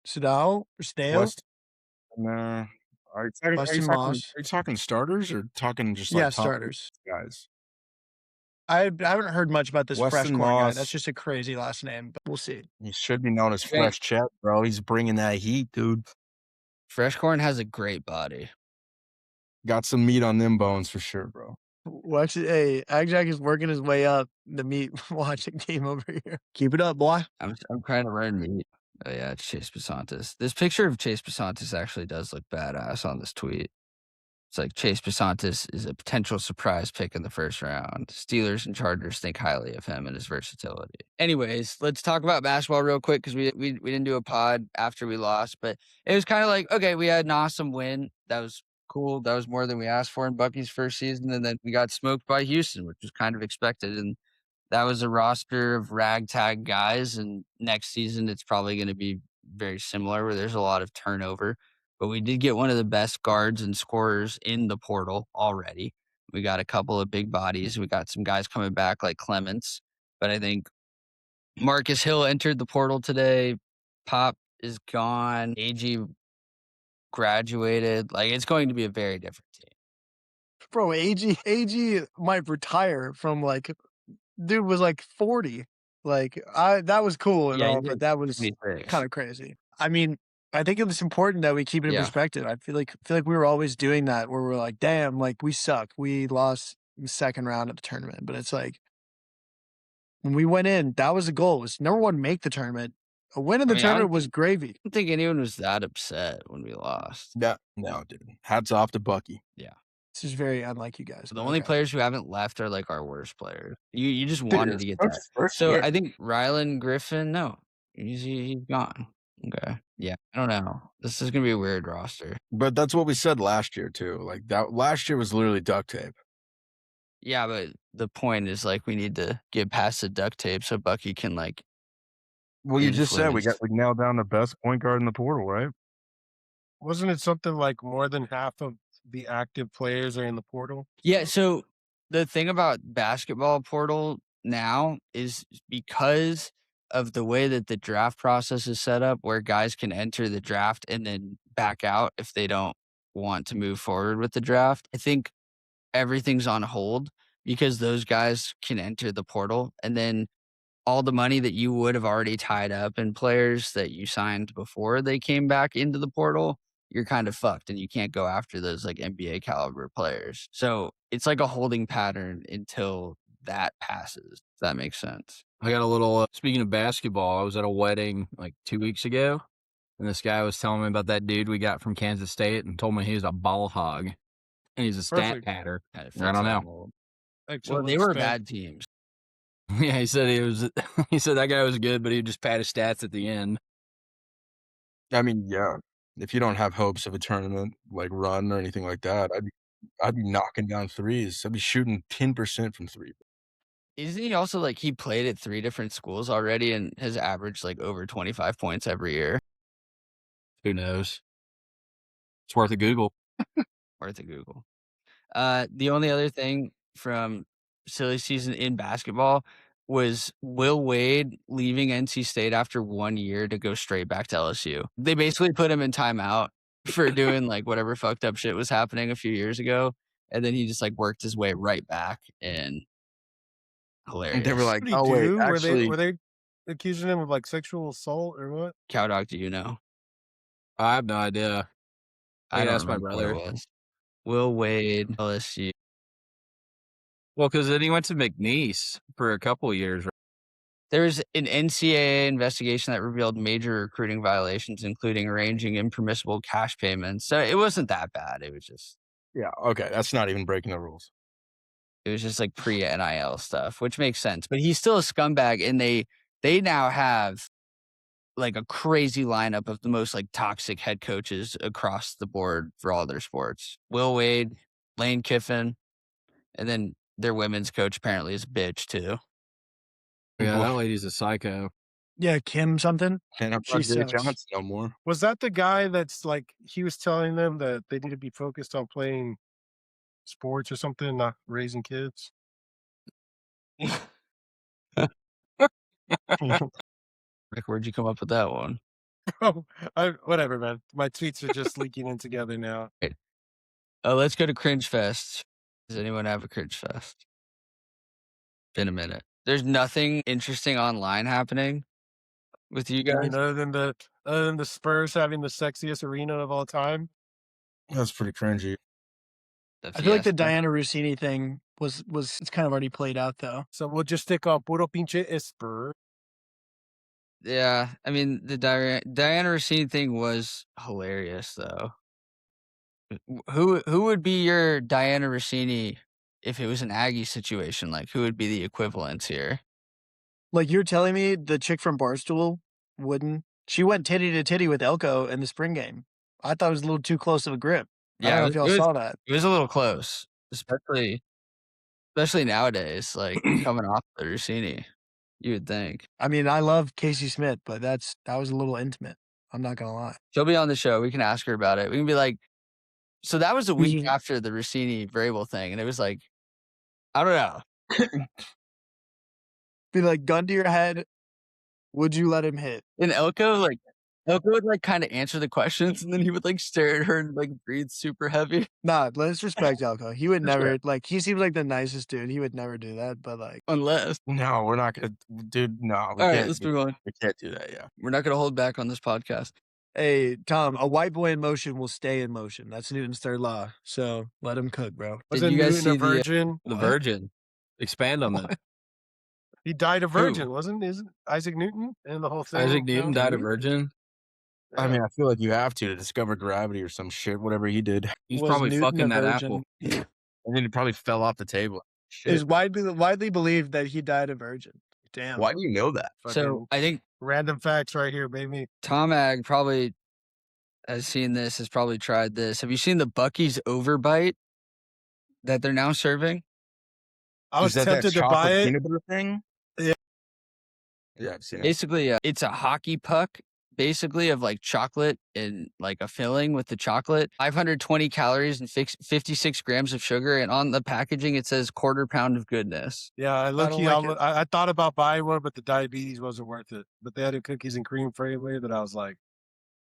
Sadao or Stale? West. Nah. Weston Moss. Are you talking starters or talking just Yeah, like top starters. guys? I haven't heard much about this fresh Weston corn guy. Moss. That's just a crazy last name, but we'll see. He should be known as Shane- Fresh Chet, bro. He's bringing that heat, dude. Fresh Corn has a great body. Got some meat on them bones for sure, bro. Watch it. Hey, AgJack is working his way up the meat watching team over here. Keep it up, boy. I'm trying to learn meat. Oh yeah, it's Chase Basantis. This picture of Chase Basantis actually does look badass on this tweet. It's like Chase Basantis is a potential surprise pick in the first round. Steelers and Chargers think highly of him and his versatility. Anyways, let's talk about basketball real quick because we didn't do a pod after we lost, but it was kind of like, okay, we had an awesome win. That was cool. That was more than we asked for in Bucky's first season. And then we got smoked by Houston, which was kind of expected. And that was a roster of ragtag guys. And next season, it's probably going to be very similar where there's a lot of turnover. But we did get one of the best guards and scorers in the portal already. We got a couple of big bodies. We got some guys coming back like Clements. But I think Marcus Hill entered the portal today. Pop is gone. AG graduated. Like, it's going to be a very different team. Bro, AG might retire from like, dude was like 40. Like, that was cool and all, but that was kind of crazy. I mean, I think it's important that we keep it in perspective. I feel like we were always doing that where we're like, damn, like we suck. We lost the second round of the tournament. But it's like when we went in, that was the goal. It was number one, make the tournament. A win in the tournament was gravy. I don't think anyone was that upset when we lost. No, dude. Hats off to Bucky. Yeah. This is very unlike you guys. The only players who haven't left are like our worst players. You just wanted to get that. So I think Rylan Griffin, no, he's gone. Okay. Yeah. I don't know. This is gonna be a weird roster. But that's what we said last year too. Like that last year was literally duct tape. Yeah, but the point is like we need to get past the duct tape so Bucky can like. Well, you just said we nailed down the best point guard in the portal, right? Wasn't it something like more than half of the active players are in the portal? Yeah. So the thing about basketball portal now is because of the way that the draft process is set up, where guys can enter the draft and then back out if they don't want to move forward with the draft. I think everything's on hold because those guys can enter the portal, and then all the money that you would have already tied up in players that you signed before they came back into the portal, you're kind of fucked and you can't go after those like NBA caliber players. So it's like a holding pattern until that passes. If that makes sense. I got a little, speaking of basketball, I was at a wedding like 2 weeks ago, and this guy was telling me about that dude we got from Kansas State and told me he was a ball hog and he's a stat patter. I don't know. Well, they were bad teams. Yeah, he said he said that guy was good, but he'd just pad his stats at the end. I mean, yeah. If you don't have hopes of a tournament like run or anything like that, I'd be knocking down threes. I'd be shooting 10% from three. Isn't he also like he played at 3 different schools already and has averaged like over 25 points every year? Who knows? It's worth a Google. Worth a Google. The only other thing from silly season in basketball was Will Wade leaving NC State after 1 year to go straight back to LSU. They basically put him in timeout for doing like whatever fucked up shit was happening a few years ago. And then he just like worked his way right back and hilarious. And they were like, oh wait, actually, were they accusing him of like sexual assault or what? Cowdog, do you know? I have no idea. I asked my remember what brother. it was. Will Wade, LSU. Well, because then he went to McNeese for a couple of years. There was an NCAA investigation that revealed major recruiting violations, including arranging impermissible cash payments. So it wasn't that bad. It was just okay. That's not even breaking the rules. like pre-NIL stuff, which makes sense. But he's still a scumbag, and they now have like a crazy lineup of the most like toxic head coaches across the board for all their sports. Will Wade, Lane Kiffin, and then their women's coach apparently is a bitch too. Yeah, that lady's a psycho. Yeah, Kim something. Can't She Jay sucks. Johnson no more. Was that the guy that's like he was telling them that they need to be focused on playing sports or something, not raising kids? Like, where'd you come up with that one? Oh, whatever, man. My tweets are just leaking in together now. Let's go to Cringe Fest. Does anyone have a Cringe Fest? Been a minute. There's nothing interesting online happening with you I guys. mean, other than the Spurs having the sexiest arena of all time. That's pretty cringy. I feel like the Diana Rossini thing was it's kind of already played out though. So we'll just stick on puro pinche Spurs. Yeah, I mean the Diana Rossini thing was hilarious though. Who would be your Diana Rossini if it was an Aggie situation? Like, who would be the equivalents here? Like, you're telling me the chick from Barstool wouldn't? She went titty to titty with Elko in the spring game. I thought it was a little too close of a grip. I don't know if y'all saw that. It was a little close, especially nowadays, like coming off the Rossini. You would think. I mean, I love Casey Smith, but that was a little intimate. I'm not gonna lie. She'll be on the show. We can ask her about it. We can be like, so that was a week after the Rossini Vrabel thing, and it was like, I don't know. Be like, gun to your head, would you let him hit? And Elko would like kind of answer the questions, and then he would like stare at her and like breathe super heavy. Nah, let's respect Elko. He would never like. He seems like the nicest dude. He would never do that. But like, Unless, No, we're not gonna, dude. No, all right, let's move on. We can't do that. Yeah. We're not gonna hold back on this podcast. hey Tom, a white boy in motion will stay in motion. That's Newton's third law. So let him cook, bro. Wasn't you guys Newton a see virgin? The Virgin. Expand on that. He died a virgin, isn't Isaac Newton and the whole thing? Isaac Newton died a virgin. I mean, I feel like you have to discover gravity or some shit, whatever he did. He's Was probably Newton fucking a that virgin? apple. And then he probably fell off the table. Shit. Is widely believed that he died a virgin. Damn. Why do you know that? So Fucking I think random facts right here, baby. Tom Ag probably has seen this, has probably tried this. Have you seen the Buc-ee's overbite that they're now serving? I was Is that tempted to chocolate buy it. peanut butter thing? Yeah. Yeah, I've seen it. Basically, it's a hockey puck, basically, of like chocolate and like a filling with the chocolate. 520 calories and 56 grams of sugar. And on the packaging, it says quarter pound of goodness. Yeah, I I thought about buying one, but the diabetes wasn't worth it. But they had a cookies and cream flavor that I was like,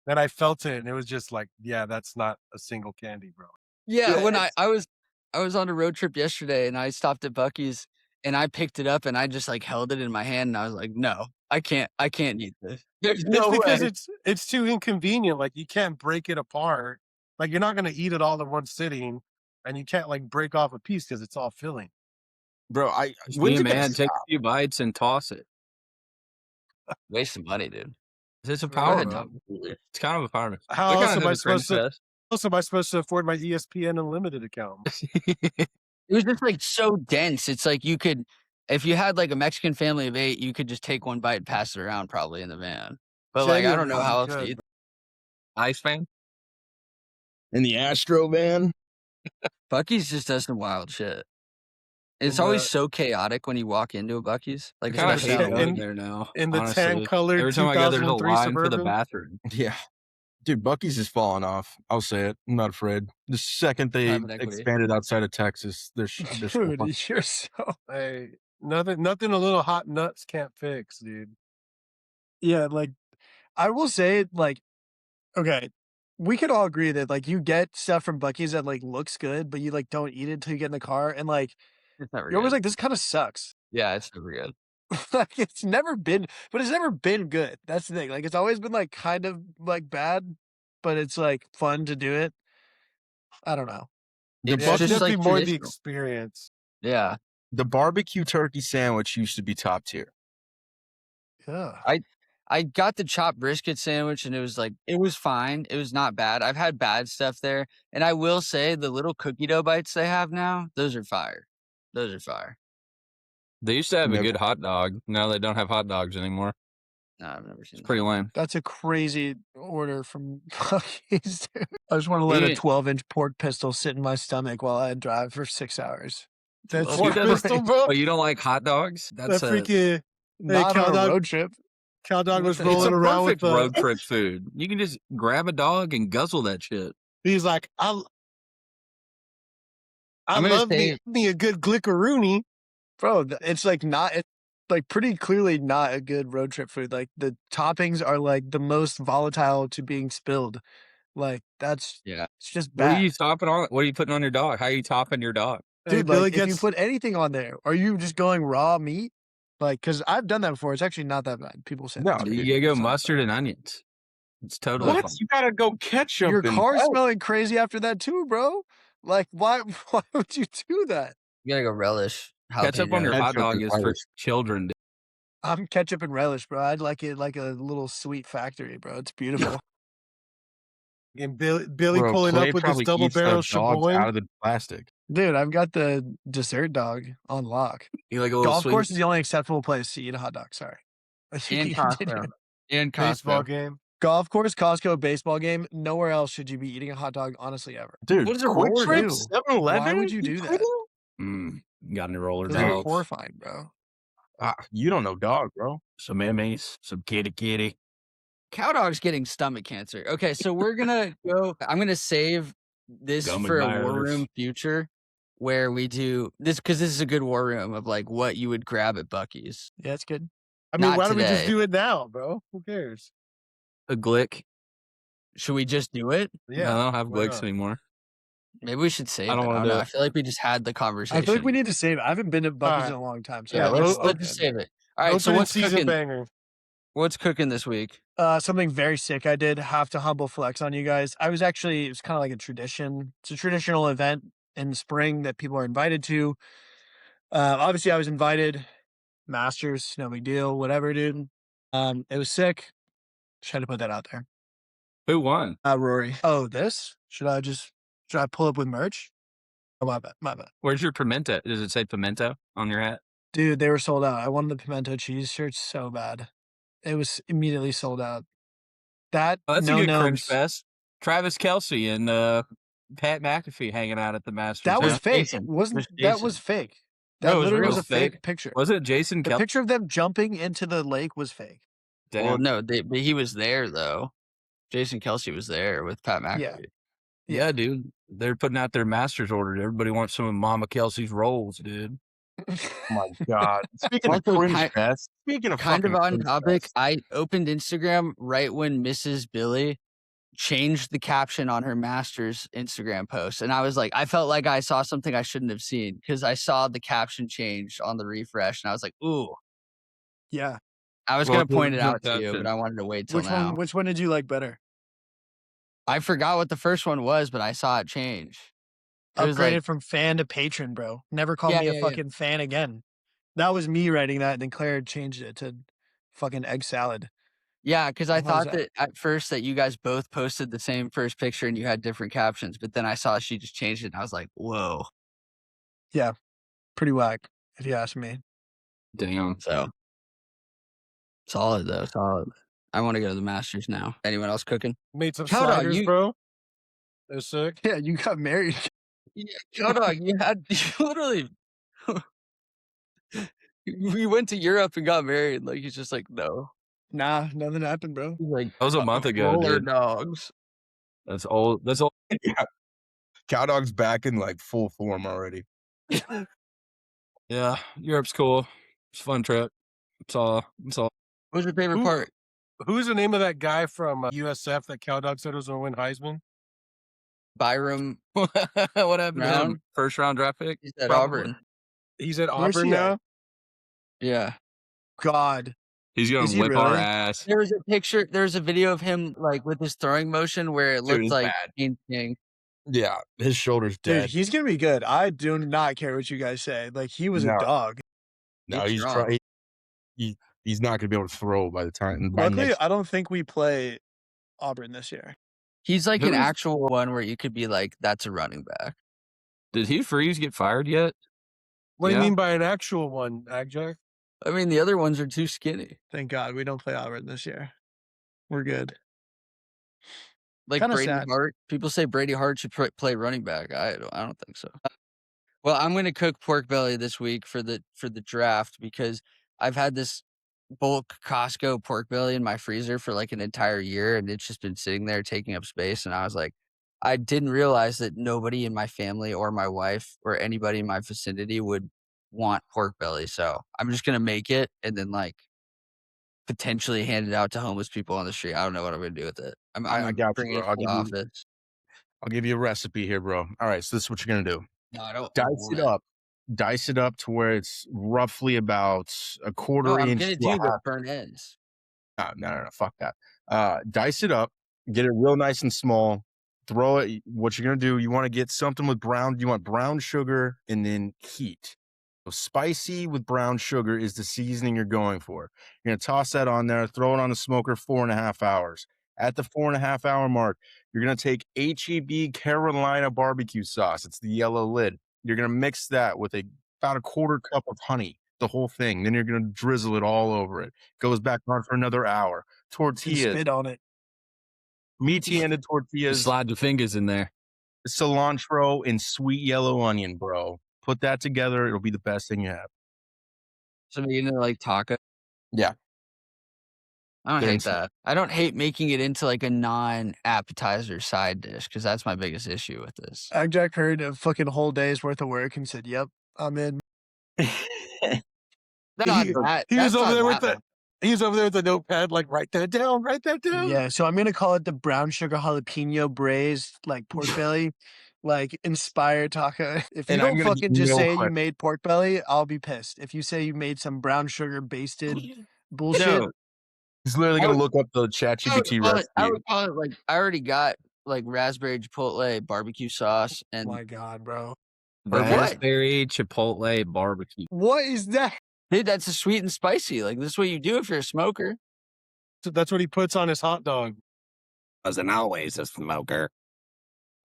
then I felt it, and it was just like, yeah, that's not a single candy, bro. Yeah, when I was on a road trip yesterday and I stopped at Buc-ee's and I picked it up and I just like held it in my hand and I was like, no, I can't eat this. There's no It's because way. it's too inconvenient. Like you can't break it apart. Like you're not gonna eat it all in one sitting, and you can't like break off a piece because it's all filling. Bro, Be a man, take a few bites and toss it. Waste of money, dude. It's a Go power ahead, move. Tom. It's kind of a power move. How We're else kinda am I to the Cringe supposed to? Fest. How am I supposed to afford my ESPN Unlimited account? It was just like so dense. It's like you could, if you had like a Mexican family of 8, you could just take one bite and pass it around probably in the van. But like, I don't know how else to eat. Ice fan? In the Astro van? Buc-ee's just does some wild shit. It's In always the- so chaotic when you walk into a Buc-ee's. Like, Kind of especially hate in- going there now. in the honestly. tan-colored Every time I go, there's a 2003 line for the Suburban. bathroom. Yeah. Dude, Buc-ee's is falling off. I'll say it. I'm not afraid. The second they Private equity. expanded outside of Texas, they're Dude, you're so. Hey, nothing a little hot nuts can't fix, dude. Yeah, like I will say, like, okay, we could all agree that like you get stuff from Buc-ee's that like looks good, but you like don't eat it until you get in the car, and like It's never you're always good. like, this kind of sucks. Yeah, it's never good. Like it's never been good. That's the thing. Like it's always been like kind of like bad, but it's like fun to do it. I don't know. It's Yeah, it's just definitely like more the traditional. experience. Yeah. The barbecue turkey sandwich used to be top tier. Yeah. I got the chopped brisket sandwich and it was fine. It was not bad. I've had bad stuff there. And I will say the little cookie dough bites they have now, those are fire. Those are fire. They used to have a Never- good hot dog. Now they don't have hot dogs anymore. No, I've never seen It's that. pretty lame. That's a crazy order from Aggies. I just want to let a Yeah. 12-inch pork pistol sit in my stomach while I drive for 6 hours. That's Pork Dude, pistol, bro. Oh, you don't like hot dogs? That That's freaking not cow on a dog- road trip. cow dog was it's a rolling around with perfect road trip food. You can just grab a dog and guzzle that shit. He's like, I I'm gonna love say- me a good glickeroony. Bro, it's like not, it's like pretty clearly not a good road trip food. Like the toppings are like the most volatile to being spilled. Like it's just What bad. are you topping on? What are you putting on your dog? How are you topping your dog? Dude, Billy like if you gets put anything on there, are you just going raw meat? Like, cause I've done that before. It's actually not that bad. People say No, that's You good. gotta go It's not that mustard and onions. It's totally what? fine. You gotta go bad. ketchup. Your and car's hell, smelling crazy after that too, bro. Like, why would you do that? You gotta go relish. Ketchup on your jalapenos. hot Ketchup dog and is for relish. children. Dude. I'm ketchup and relish, bro. I'd like it like a little sweet factory, bro. It's beautiful. and Billy Bro, pulling Clay up with his probably double eats those barrel dogs Sheboygan. out of the plastic. Dude, I've got the dessert dog on lock. You like a little Golf sweet? course is the only acceptable place to eat a hot dog. Sorry. And Costco. And Baseball Costco. game. Golf course, Costco, baseball game. Nowhere else should you be eating a hot dog, honestly, ever. Dude, What is a Quick roller Trip, do? 7-Eleven? Why would you do that? Got any roller Those are dogs? horrifying, bro. You don't know dog, bro. Some Emmys, some kitty. Cow dog's getting stomach cancer. Okay, so we're gonna go. I'm gonna save this Gummy for a war bears. room future where we do this because this is a good war room of like what you would grab at Bucky's. Yeah, it's good. I mean, Not why don't we just today. do it now, bro? Who cares? A glick. Should we just do it? Yeah. I don't have why glicks not? anymore. Maybe we should save I it. don't I wanna don't know. do I it. feel like we just had the conversation. I feel like we need to save it. I haven't been to Bucky's in Alright. a long time. So Yeah, Yeah, let's just save it. All right. So Opening what's season cooking? banger. What's cooking this week? Something very sick I did. Have to humble flex on you guys. It was kind of like a tradition. It's a traditional event in the spring that people are invited to. Obviously I was invited. Masters, no big deal, whatever, dude. It was sick. Just had to put that out there. Who won? Rory. Oh, this? Should I pull up with merch? Oh, my bad. Where's your pimento? Does it say pimento on your hat? Dude, they were sold out. I wanted the pimento cheese shirts so bad. It was immediately sold out. That Oh, that's no a good gnomes. cringe fest. Travis Kelsey and Pat McAfee hanging out at the Masters. That was huh? fake. Jason. Wasn't It was that was Jason. fake? No, That it was literally real was a fake. fake picture. Was it Jason The Kelsey? picture of them jumping into the lake was fake. Well, no, but he was there though. Jason Kelsey was there with Pat McAfee. Yeah, dude. They're putting out their Masters orders. Everybody wants some of Mama Kelsey's rolls, dude. Oh my God. Speaking of Also, cringe fest, speaking of Kind of fucking on cringe topic, fest, I opened Instagram right when Mrs. Billy changed the caption on her master's Instagram post. And I was like, I felt like I saw something I shouldn't have seen because I saw the caption change on the refresh and I was like, ooh, Yeah. I was Well, going to point it good out to you, caption. but I wanted to wait till Which now. one? Which one did you like better? I forgot what the first one was, but I saw it change. It was Upgraded like, from fan to patron, bro. Never call Yeah, me a yeah, yeah. fucking fan again. That was me writing that, and then Claire changed it to fucking egg salad. yeah, because I How's thought that? that at first that you guys both posted the same first picture and you had different captions, but then I saw she just changed it and I was like, whoa. Pretty whack, if you ask me. Damn. So solid though, solid. I want to go to the Masters now. Anyone else cooking? Made some Cow dog, sliders, you- bro. They're sick. Yeah, you got married. Yeah, Cow dog, you literally. We went to Europe and got married. Like he's just like, no. Nah, nothing happened, bro. He's like, That was a month ago, roller dude. dogs. That's old. That's old. yeah. Cow dog's back in like full form already. Yeah, Europe's cool. It's a fun trip. It's all. What's your favorite Who- part? Who's the name of that guy from USF that Cow Dog said was going to win Heisman? Byram. what happened to Brown? him? First round draft pick? He's at Probably. Auburn. He's at Where's Auburn he at? now. Yeah. God. He's gonna Is he whip our really? ass. There was a picture. There was a video of him like with his throwing motion where it Dude, looked it's like bad. King King. Yeah, his shoulder's Dude, dead. he's gonna be good. I do not care what you guys say. Like he was No. a dog. No, He's he's strong. trying. He's not going to be able to throw by the time. By Luckily, next, I don't think we play Auburn this year. He's like an Who is- actual one where you could be like, that's a running back. Did Hugh Freeze get fired yet? What do Yeah. you mean by an actual one, Agjack? I mean, the other ones are too skinny. Thank God we don't play Auburn this year. We're good. Like Kinda Brady sad. Hart. People say Brady Hart should play running back. I don't think so. Well, I'm going to cook pork belly this week for the draft because I've had this bulk Costco pork belly in my freezer for like an entire year, and it's just been sitting there taking up space. And I was like, I didn't realize that nobody in my family or my wife or anybody in my vicinity would want pork belly. So I'm just going to make it and then like potentially hand it out to homeless people on the street. I don't know what I'm going to do with it. I'm I going to got you, bring it bro. to the office. I'll give you a recipe here, bro. All right, so this is what you're going to do. No, I don't. Dice it up to where it's roughly about a quarter No, I'm inch going to to a do the half. burnt ends. No, fuck that. Dice it up, get it real nice and small. Throw it. What you're gonna do? You want to get something with brown. You want brown sugar and then heat. So spicy with brown sugar is the seasoning you're going for. You're gonna toss that on there. Throw it on the smoker 4.5 hours. At the 4.5 hour mark, you're gonna take HEB Carolina barbecue sauce. It's the yellow lid. You're gonna mix that with about a quarter cup of honey. The whole thing. Then you're gonna drizzle it all over it. Goes back on for another hour. You Tortillas, spit on it. meaty-handed Just tortillas, slide the fingers in there. cilantro, and sweet yellow onion, bro. Put that together. It'll be the best thing you have. So making it like taco. Yeah. I don't They're hate insane. that. I don't hate making it into like a non-appetizer side dish because that's my biggest issue with this. Agjack heard a fucking whole day's worth of work and said, "Yep, I'm in." He was over there with the notepad, like write that down. Yeah, so I'm gonna call it the brown sugar jalapeno braised like pork belly, like inspired taco. If you And I'm don't gonna fucking get just no say you credit. made pork belly, I'll be pissed. If you say you made some brown sugar basted bullshit, No, He's literally I gonna would- look up the I would ChatGPT call it. recipe. I would call it like I already got like raspberry chipotle barbecue sauce and my God, bro, Or what? Raspberry chipotle barbecue. what is that? dude, that's a sweet and spicy. Like this is what you do if you're a smoker. So that's what he puts on his hot dog. Wasn't always a smoker.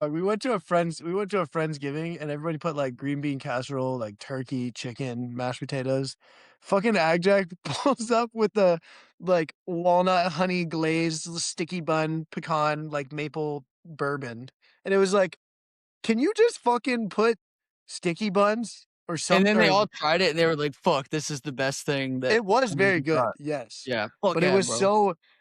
We went to a friendsgiving and everybody put like green bean casserole, like turkey, chicken, mashed potatoes. Fucking Agjack pulls up with the like walnut honey glazed sticky bun pecan like maple bourbon, and it was like, can you just fucking put sticky buns or something? And then they all tried it and they were like, "Fuck, this is the best thing." That It was very you good, got." yes. Yeah, But it was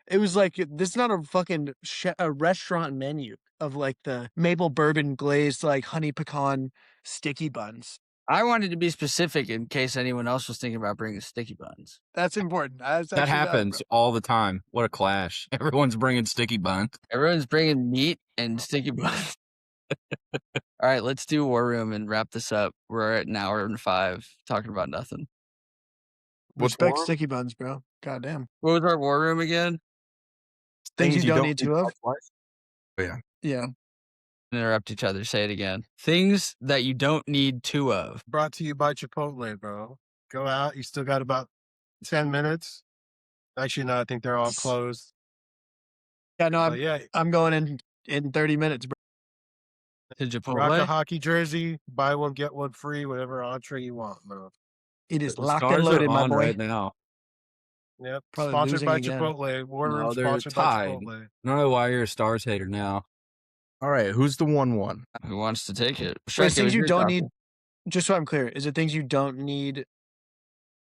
it was like, this is not a fucking a restaurant menu of like the maple bourbon glazed like honey pecan sticky buns. I wanted to be specific in case anyone else was thinking about bringing sticky buns. That's important. That's That actually valid, happens bro. all the time. What a clash. Everyone's bringing sticky buns. Everyone's bringing meat and sticky buns. All right, let's do War Room and wrap this up. We're at an hour and 5 talking about nothing. What's Respect more? sticky buns, bro. Goddamn. What was our War Room again? Things you don't need two of. twice. Oh, yeah. Yeah. Interrupt each other. Say it again. Things that you don't need 2 of. Brought to you by Chipotle, bro. Go out. You still got about 10 minutes. Actually, no, I think they're all closed. Yeah, no, But yeah, I'm going in 30 minutes, bro. To rock a Chipotle. hockey jersey, buy one, get one free, whatever entree you want, bro. It is The locked and Stars are loaded, my on boy. right now. Yep. Probably Sponsored losing by again. Chipotle. War No, Room they're sponsored tied. by Chipotle. I don't know why you're a Stars hater now. All right. Who's the 1-1? Who wants to take it? Wait, Shrek, it things was you your don't topic. need, just so I'm clear, is it things you don't need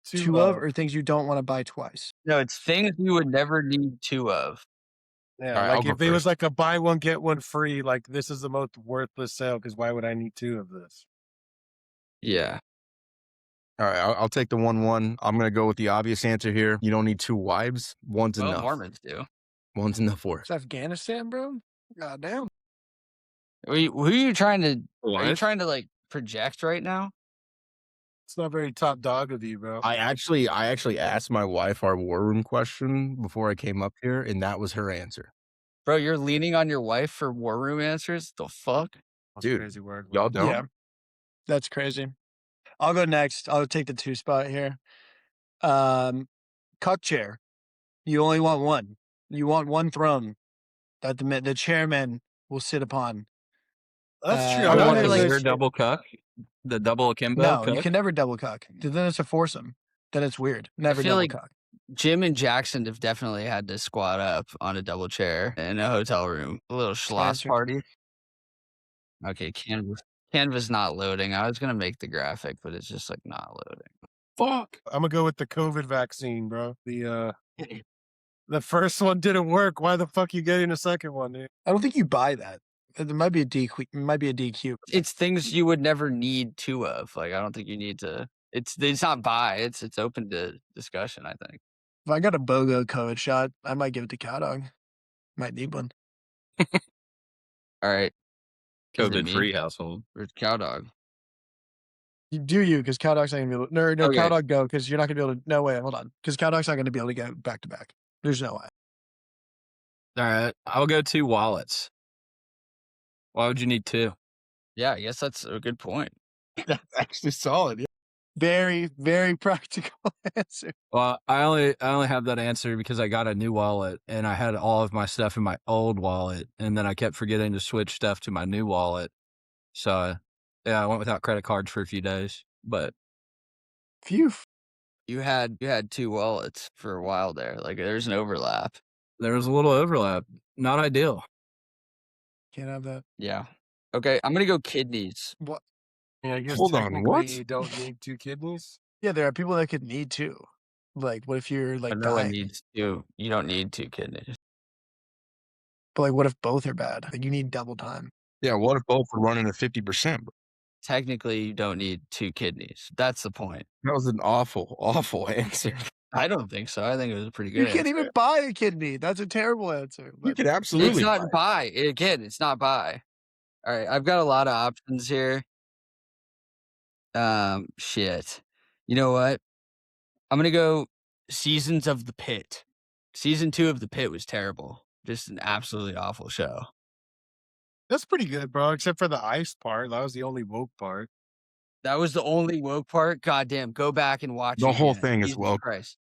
two of or things you don't want to buy twice? No, it's things you would never need 2 of. Yeah, All right, I'll like go if it was first. like a buy one, get one free, like this is the most worthless sale because why would I need 2 of this? Yeah. All right. I'll take the 1-1. I'm gonna go with the obvious answer here. You don't need 2 wives. One's Well, enough. Mormons do. One's enough for It's Afghanistan, bro. Goddamn. Who are you trying to? Are you What? trying to like project right now? It's not very top dog of you, bro. I actually asked my wife our War Room question before I came up here, and that was her answer. Bro, you're leaning on your wife for War Room answers? The fuck? That's a Dude, crazy word. Y'all don't? Yeah. That's crazy. I'll go next. I'll take the 2 spot here. cuck chair. You only want one. You want one throne that the chairman will sit upon. That's true. I I You wonder, want wonder the like- weird double cuck? The double akimbo No, cuck? you can never double cuck. Then it's a foursome. Then it's weird. Never feel double like- cuck. Jim and Jackson have definitely had to squat up on a double chair in a hotel room. A little schloss Answer. party. Okay, Canva's not loading. I was gonna make the graphic, but it's just like not loading. Fuck. I'm gonna go with the COVID vaccine, bro. The first one didn't work. Why the fuck you getting a second one, dude? I don't think you buy that. It might be a DQ. It might be a DQ. It's things you would never need two of. Like I don't think you need to. It's not buy. It's open to discussion. I think. If I got a BOGO COVID shot, I might give it to Cowdog. Might need one. All right. Is it COVID me free household. or Cowdog? You do because Cowdog's not gonna be able to. No, Okay. Cowdog go because you're not gonna be able to. No way, hold on. Because Cowdog's not gonna be able to go back to back. There's no way. All right. I'll go 2 wallets. Why would you need 2? Yeah, I guess that's a good point. That's actually solid. Yeah. Very, very practical answer. Well, I only have that answer because I got a new wallet and I had all of my stuff in my old wallet, and then I kept forgetting to switch stuff to my new wallet. So, yeah, I went without credit cards for a few days. But Phew. You had 2 wallets for a while there. Like there's an overlap. there was a little overlap. Not ideal. Can't have that. Yeah. Okay, I'm gonna go kidneys. What? I guess Hold on, technically what? you don't need 2 kidneys. Yeah, there are people that could need two. Like, what if you're like But no one dying? needs 2. You don't need 2 kidneys. But like, what if both are bad? Like, you need double time. Yeah, what if both are running at 50%? Technically, you don't need 2 kidneys. That's the point. That was an awful, awful answer. I don't think so. I think it was a pretty good You can't answer. even buy a kidney. That's a terrible answer. You But could It's absolutely. not buy. Again, it's not buy. All right, I've got a lot of options here. Shit. You know what? I'm gonna go Seasons of the Pit. Season 2 of the Pit was terrible. Just an absolutely awful show. That's pretty good, bro. Except for the ice part. That was the only woke part. That was the only woke part. Goddamn, go back and watch The it whole again. thing is Jesus woke. Christ.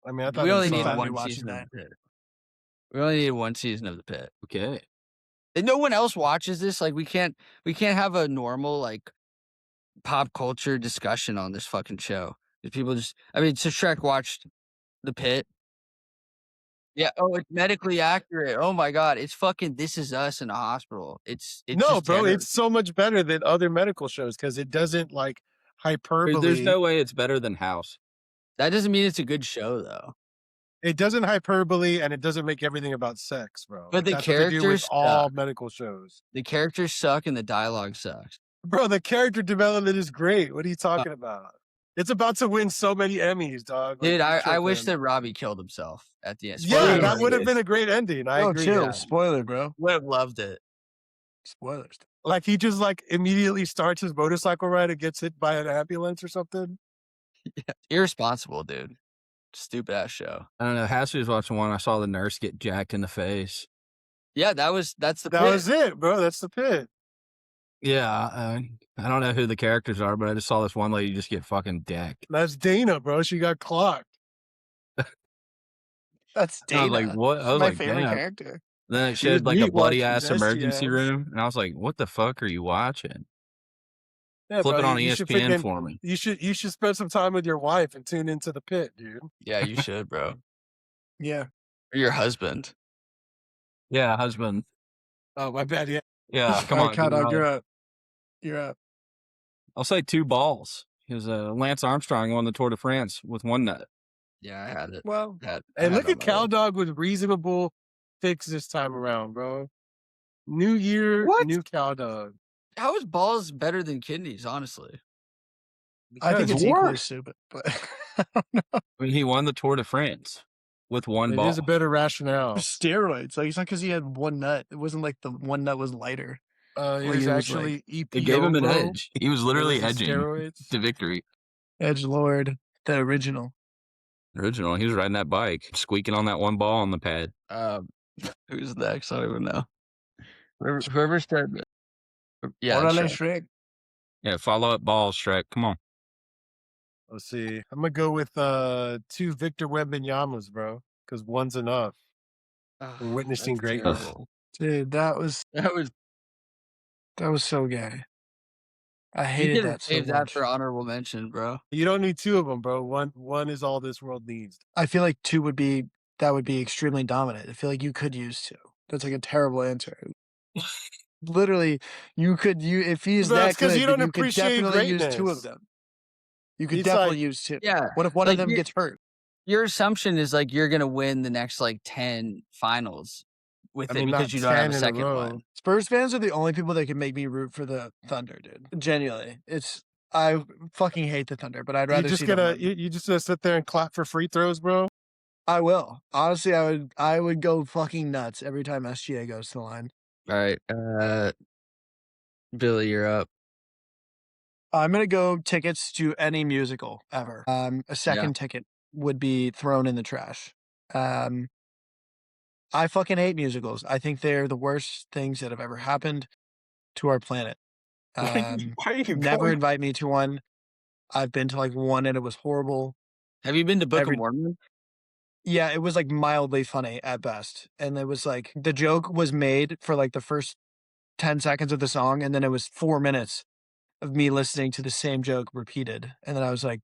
I mean, I thought We it was only fun. needed fun. Fun one watching season of that. the Pit. We only needed 1 season of the Pit. Okay. And no one else watches this. Like we can't have a normal like pop culture discussion on this fucking show. People just so Shrek watched the Pit. Yeah. Oh, it's medically accurate. Oh my god, it's fucking This Is Us in a hospital. It's No, just bro, terrible. it's so much better than other medical shows because it doesn't like hyperbole. There's no way it's better than House. That doesn't mean it's a good show though. It doesn't hyperbole and it doesn't make everything about sex, bro. But the that's what they do with characters all suck. medical shows. The characters suck and the dialogue sucks. Bro, the character development is great. What are you talking about? It's about to win so many Emmys, dog. Like, Dude, you're I wish tripping. that Robbie killed himself at the end. Yeah, Spoiler that alert. would have been a great ending. I Oh, agree. chill. Yeah. Spoiler, bro. Would have loved it. Spoilers. Like he just like immediately starts his motorcycle ride and gets hit by an ambulance or something. Irresponsible, dude. Stupid ass show. I don't know. Hassy was watching one. I saw the nurse get jacked in the face. Yeah, that's the That Pit. was it, bro. That's the Pit. Yeah. I don't know who the characters are, but I just saw this one lady just get fucking decked. That's Dana, bro. She got clocked. That's I was Dana. like, what? I She's was my like, favorite damn. character. Then it She was showed like a meat bloody watching ass emergency STS. room, and I was like, "What the fuck are you watching?" Yeah, Flip bro, it on you should ESPN freaking- for me. You should spend some time with your wife and tune into the Pit, dude. Yeah, you should, bro. Yeah. Or your husband. Yeah, husband. Oh, my bad. Yeah. Yeah, come All on. right, give me Cowdog, my- you're up. You're up. I'll say 2 balls. Because Lance Armstrong won the Tour de France with 1 nut. Yeah, I had it. Well, I And had look it at on my list. Cowdog with reasonable picks this time around, bro. New year, What? new Cowdog. How is balls better than kidneys, honestly? I think Because it's equally what? stupid, but I mean, he won the Tour de France with 1 it ball. is a better rationale. steroids. Like, it's not because he had 1 nut. It wasn't like the 1 nut was lighter. It Like, was it was actually EPO, It gave him an bro. edge. He was literally It was edging steroids. to victory. Edge Lord, the original. Original. He was riding that bike, squeaking on that 1 ball on the pad. Who's next? I don't even know. Whoever started. Yeah, Orale Shrek. Shrek. Yeah, follow up balls, Shrek. Come on. Let's see. I'm gonna go with 2 Victor Wembanyama's, bro, because one's enough. We're witnessing That's greatness. terrible. Dude, that was so gay. I You hated could have that so saved that much. for honorable mention, bro. You don't need 2 of them, bro. One is all this world needs. I feel like 2 would be extremely dominant. I feel like you could use 2. That's like a terrible answer. Literally, if he's Bro, that it's 'cause good, you then don't you could appreciate definitely use 2 of greatness. them. You could It's definitely like- use 2. Yeah. What if one Like, of them you- gets hurt? Your assumption is like you're gonna win the next like 10 finals with I it mean, because not you don't have 10 a in a second row. one. Spurs fans are the only people that can make me root for the Thunder, dude. Genuinely. I fucking hate the Thunder, but I'd rather see them win. You just gonna sit there and clap for free throws, bro? I will. Honestly, I would go fucking nuts every time SGA goes to the line. All right. Billy, you're up. I'm gonna go tickets to any musical ever. A second ticket would be thrown in the trash. I fucking hate musicals. I think they're the worst things that have ever happened to our planet. Why are you Never going- invite me to one. I've been to like one and it was horrible. Have you been to Book Every- of Mormon? Yeah, it was like mildly funny at best. And it was like the joke was made for like the first 10 seconds of the song, and then it was 4 minutes of me listening to the same joke repeated. And then I was like,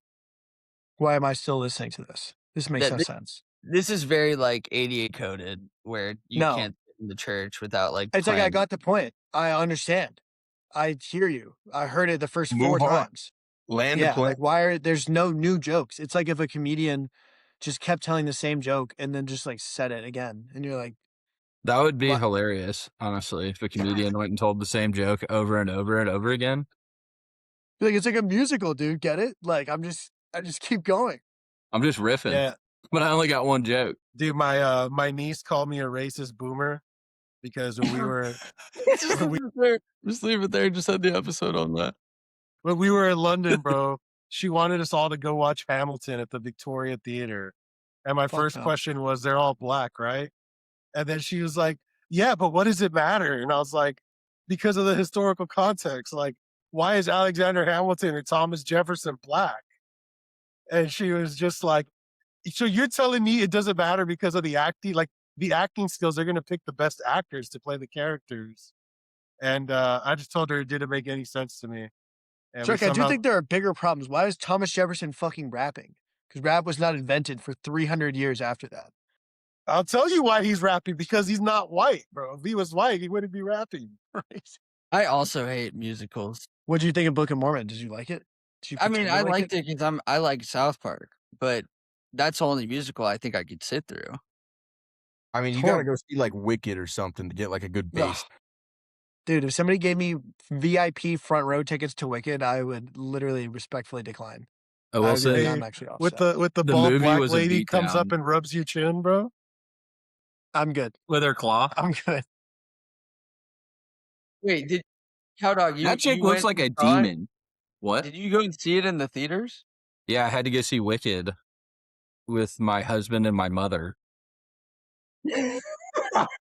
why am I still listening to this? This makes That- no thi- sense. This is very like 88 coded, where you No. can't sit in the church without like. It's like, I playing. got the point. I understand. I hear you. I heard it the first Move 4 on. times. Land Yeah, the plane. like there's no new jokes. It's like if a comedian just kept telling the same joke and then just like said it again. And you're like, That would be What? hilarious, honestly, if a comedian went and told the same joke over and over and over again. it's like a musical, dude. Get it? Like I just keep going. I'm just riffing, Yeah. but I only got one joke. Dude, my niece called me a racist boomer because when we were Just leave it there. Just had the episode on that. when we were in London, bro, she wanted us all to go watch Hamilton at the Victoria Theater. And my Fuck first no. question was, they're all black, right? And then she was like, yeah, but what does it matter? And I was like, because of the historical context. Like, why is Alexander Hamilton or Thomas Jefferson black? And she was just like, so you're telling me it doesn't matter because of the acting? Like, the acting skills, they're going to pick the best actors to play the characters. And I just told her it didn't make any sense to me. And we Shrek, I do somehow- think there are bigger problems. Why is Thomas Jefferson fucking rapping? Because rap was not invented for 300 years after that. I'll tell you why he's rapping, because he's not white, bro. If he was white, he wouldn't be rapping. I also hate musicals. What did you think of Book of Mormon? Did you like it? Did you I mean, pretend to I like liked it because I like South Park, but that's the only musical I think I could sit through. I mean, you gotta go see like Wicked or something to get like a good base. Dude, if somebody gave me VIP front row tickets to Wicked, I would literally respectfully decline. I will would be like, say, I'm actually With upset. the The bald movie black was a lady comes up beatdown. and rubs your chin, bro. I'm good. with her claw. I'm good. Wait, did Cowdog? That chick looks like a demon. What? Did you go and see it in the theaters? Yeah, I had to go see Wicked with my husband and my mother.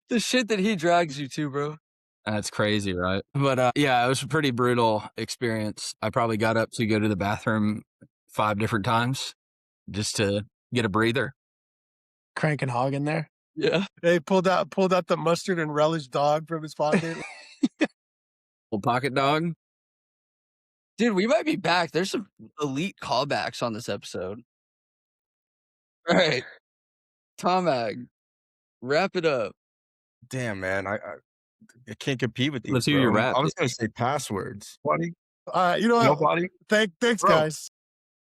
The shit that he drags you to, bro. That's crazy, right? But yeah, it was a pretty brutal experience. I probably got up to go to the bathroom 5 different times just to get a breather. Crank and hog in there. Yeah. They pulled out the mustard and relish dog from his pocket. Little pocket dog. Dude, we might be back. There's some elite callbacks on this episode. All right. Tom Ag, wrap it up. Damn, man, I can't compete with these. Let's hear bro. your rap. I was gonna say passwords. Buddy, You know what? nobody, Thanks, Bro. guys.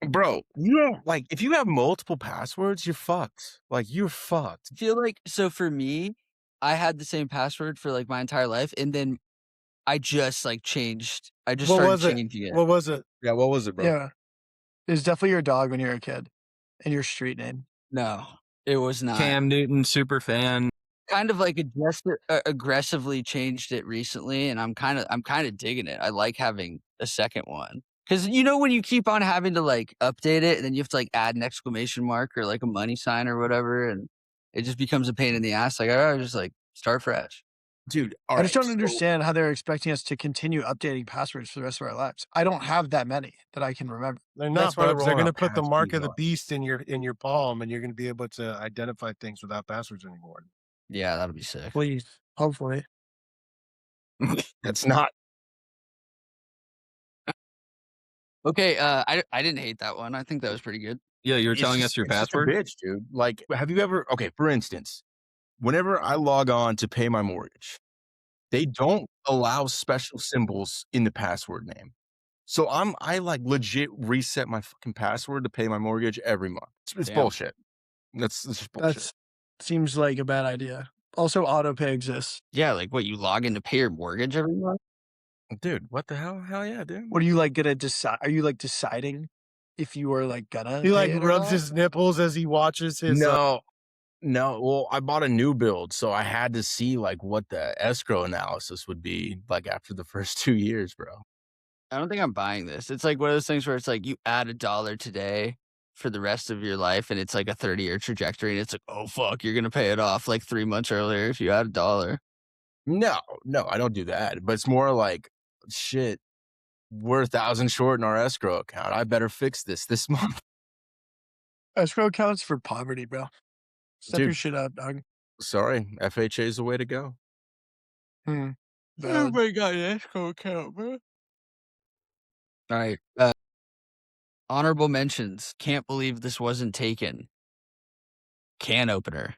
bro. You don't like if you have multiple passwords, you're fucked. Like you're fucked. I feel like, so for me, I had the same password for like my entire life, and then I just like changed. I just What started was it? changing it. What was it? Yeah, what was it, bro? Yeah. It was definitely your dog when you were a kid and your street name. No, it was not. Cam Newton, super fan. Kind of like aggressively changed it recently, and I'm kind of digging it. I like having a second one. Because when you keep on having to like update it, and then you have to like add an exclamation mark or like a money sign or whatever, and it just becomes a pain in the ass. Like, I just like start fresh. Dude, all I just right, don't so- understand how they're expecting us to continue updating passwords for the rest of our lives. I don't have that many that I can remember. They're That's not, why they're Bubs. They're rolling going to out put the mark passkeys of the on. beast in your palm, and you're going to be able to identify things without passwords anymore. Yeah, that'll be sick. Please, hopefully. That's not. Okay, I didn't hate that one. I think that was pretty good. Yeah, you were It's telling just- us your it's just a password. bitch, dude. Like, have you ever? Okay, for instance, whenever I log on to pay my mortgage, they don't allow special symbols in the password name. So I like legit reset my fucking password to pay my mortgage every month. It's Damn. bullshit. That's just bullshit. That seems like a bad idea. Also, auto pay exists. Yeah, like what, you log in to pay your mortgage every month? Dude, what the hell? Hell yeah, dude. What are you like gonna decide? Are you like deciding if you are like gonna? He pay like it or rubs not? his nipples as he watches his. No. Well, I bought a new build, so I had to see like what the escrow analysis would be like after the first 2 years, bro. I don't think I'm buying this. It's like one of those things where it's like you add $1 today for the rest of your life, and it's like a 30-year trajectory, and it's like, oh fuck, you're gonna pay it off like 3 months earlier if you add $1. No, I don't do that. But it's more like, shit, we're 1,000 short in our escrow account. I better fix this month. Escrow accounts for poverty, bro. Step your Dude. shit up, dog. Sorry, FHA is the way to go. Valid. got an escrow account, bro. All right. Honorable mentions. Can't believe this wasn't taken. Can opener.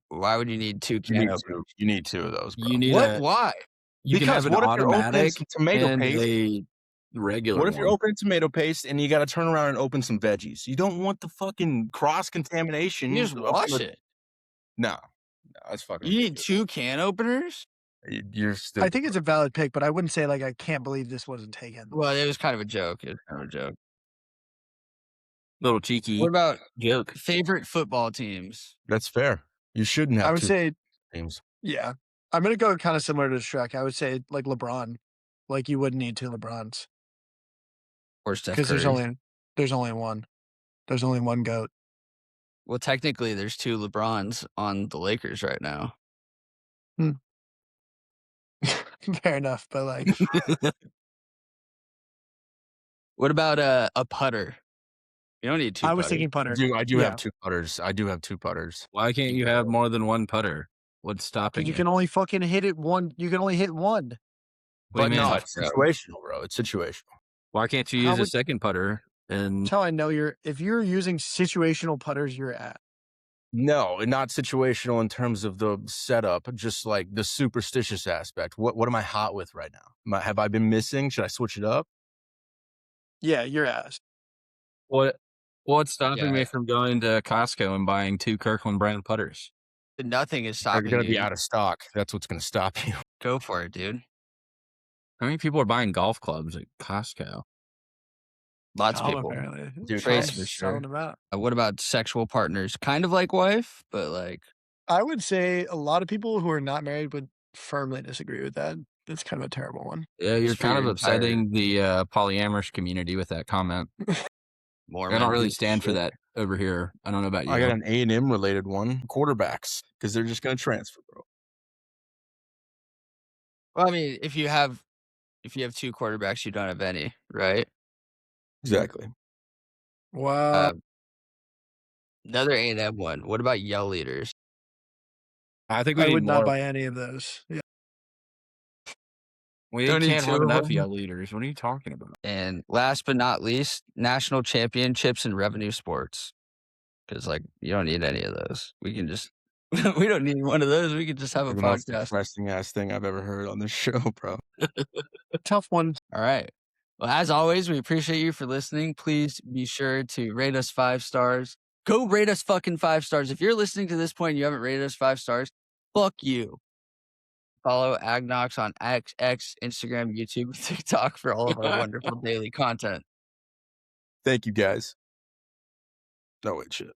Why would you need 2 can openers? You need 2 of those, bro. You need What? a. Why? You can Because have an what if you're opening automatic some tomato and paste? a regular. What if you're one. opening tomato paste and you got to turn around and open some veggies? You don't want the fucking cross contamination. You just wash it. No, that's fucking. You need ridiculous. 2 can openers? You're still. I think it's a valid pick, but I wouldn't say like I can't believe this wasn't taken. Well, it was kind of a joke. It was kind of a joke. Little cheeky What about joke. favorite football teams? That's fair. You shouldn't have. I would 2 say, teams. yeah. I'm gonna go kind of similar to Shrek. I would say like LeBron. Like you wouldn't need 2 LeBrons Or Steph because there's Curry? only one. There's only one goat. Well, technically, there's 2 LeBrons on the Lakers right now. Fair enough, but like What about a putter? You don't need 2 I was putters. thinking putter. I do Yeah. have 2 putters. I do have 2 putters. Why can't you have more than one putter? What's stopping Because you? you can only fucking hit it one. You can only hit one. What do you But no, mean? it's situational, bro. It's situational. Why can't you How use a would- second putter? And That's how I know if you're using situational putters, you're at. No, not situational in terms of the setup, just like the superstitious aspect. What am I hot with right now? Have I been missing? Should I switch it up? Yeah, you're ass. what's stopping me Yeah. from going to Costco and buying 2 Kirkland brand putters? Nothing is They're stopping going to you. be out of stock. That's what's going to stop you. Go for it, dude. How many people are buying golf clubs at Costco? Lots of Tom, people. apparently. Dude, Trace Tom's for selling sure. them out. What about sexual partners? Kind of like wife, but like I would say a lot of people who are not married would firmly disagree with that. That's kind of a terrible one. Yeah, you're Just for kind of your entire- upsetting the polyamorous community with that comment. more. I don't really stand for that over here. I don't know about you. I got an A&M related one. Quarterbacks, because they're just going to transfer, bro. Well, I mean, if you have 2 quarterbacks, you don't have any, right? Exactly. Wow. Another A&M one. What about yell leaders? I think we I need would more. not buy any of those. Yeah. We Don't need can't 2 have of enough them. yell leaders. What are you talking about? And last but not least, national championships and revenue sports. Because like you don't need any of those. We can just we don't need one of those. We could just have a The most podcast. depressing ass thing I've ever heard on this show, bro. Tough one. All right. Well, as always, we appreciate you for listening. Please be sure to rate us 5 stars. Go rate us fucking 5 stars. If you're listening to this point and you haven't rated us 5 stars, fuck you. Follow AgKnocks on X, Instagram, YouTube, TikTok for all of our wonderful daily content. Thank you, guys. No, wait, shit.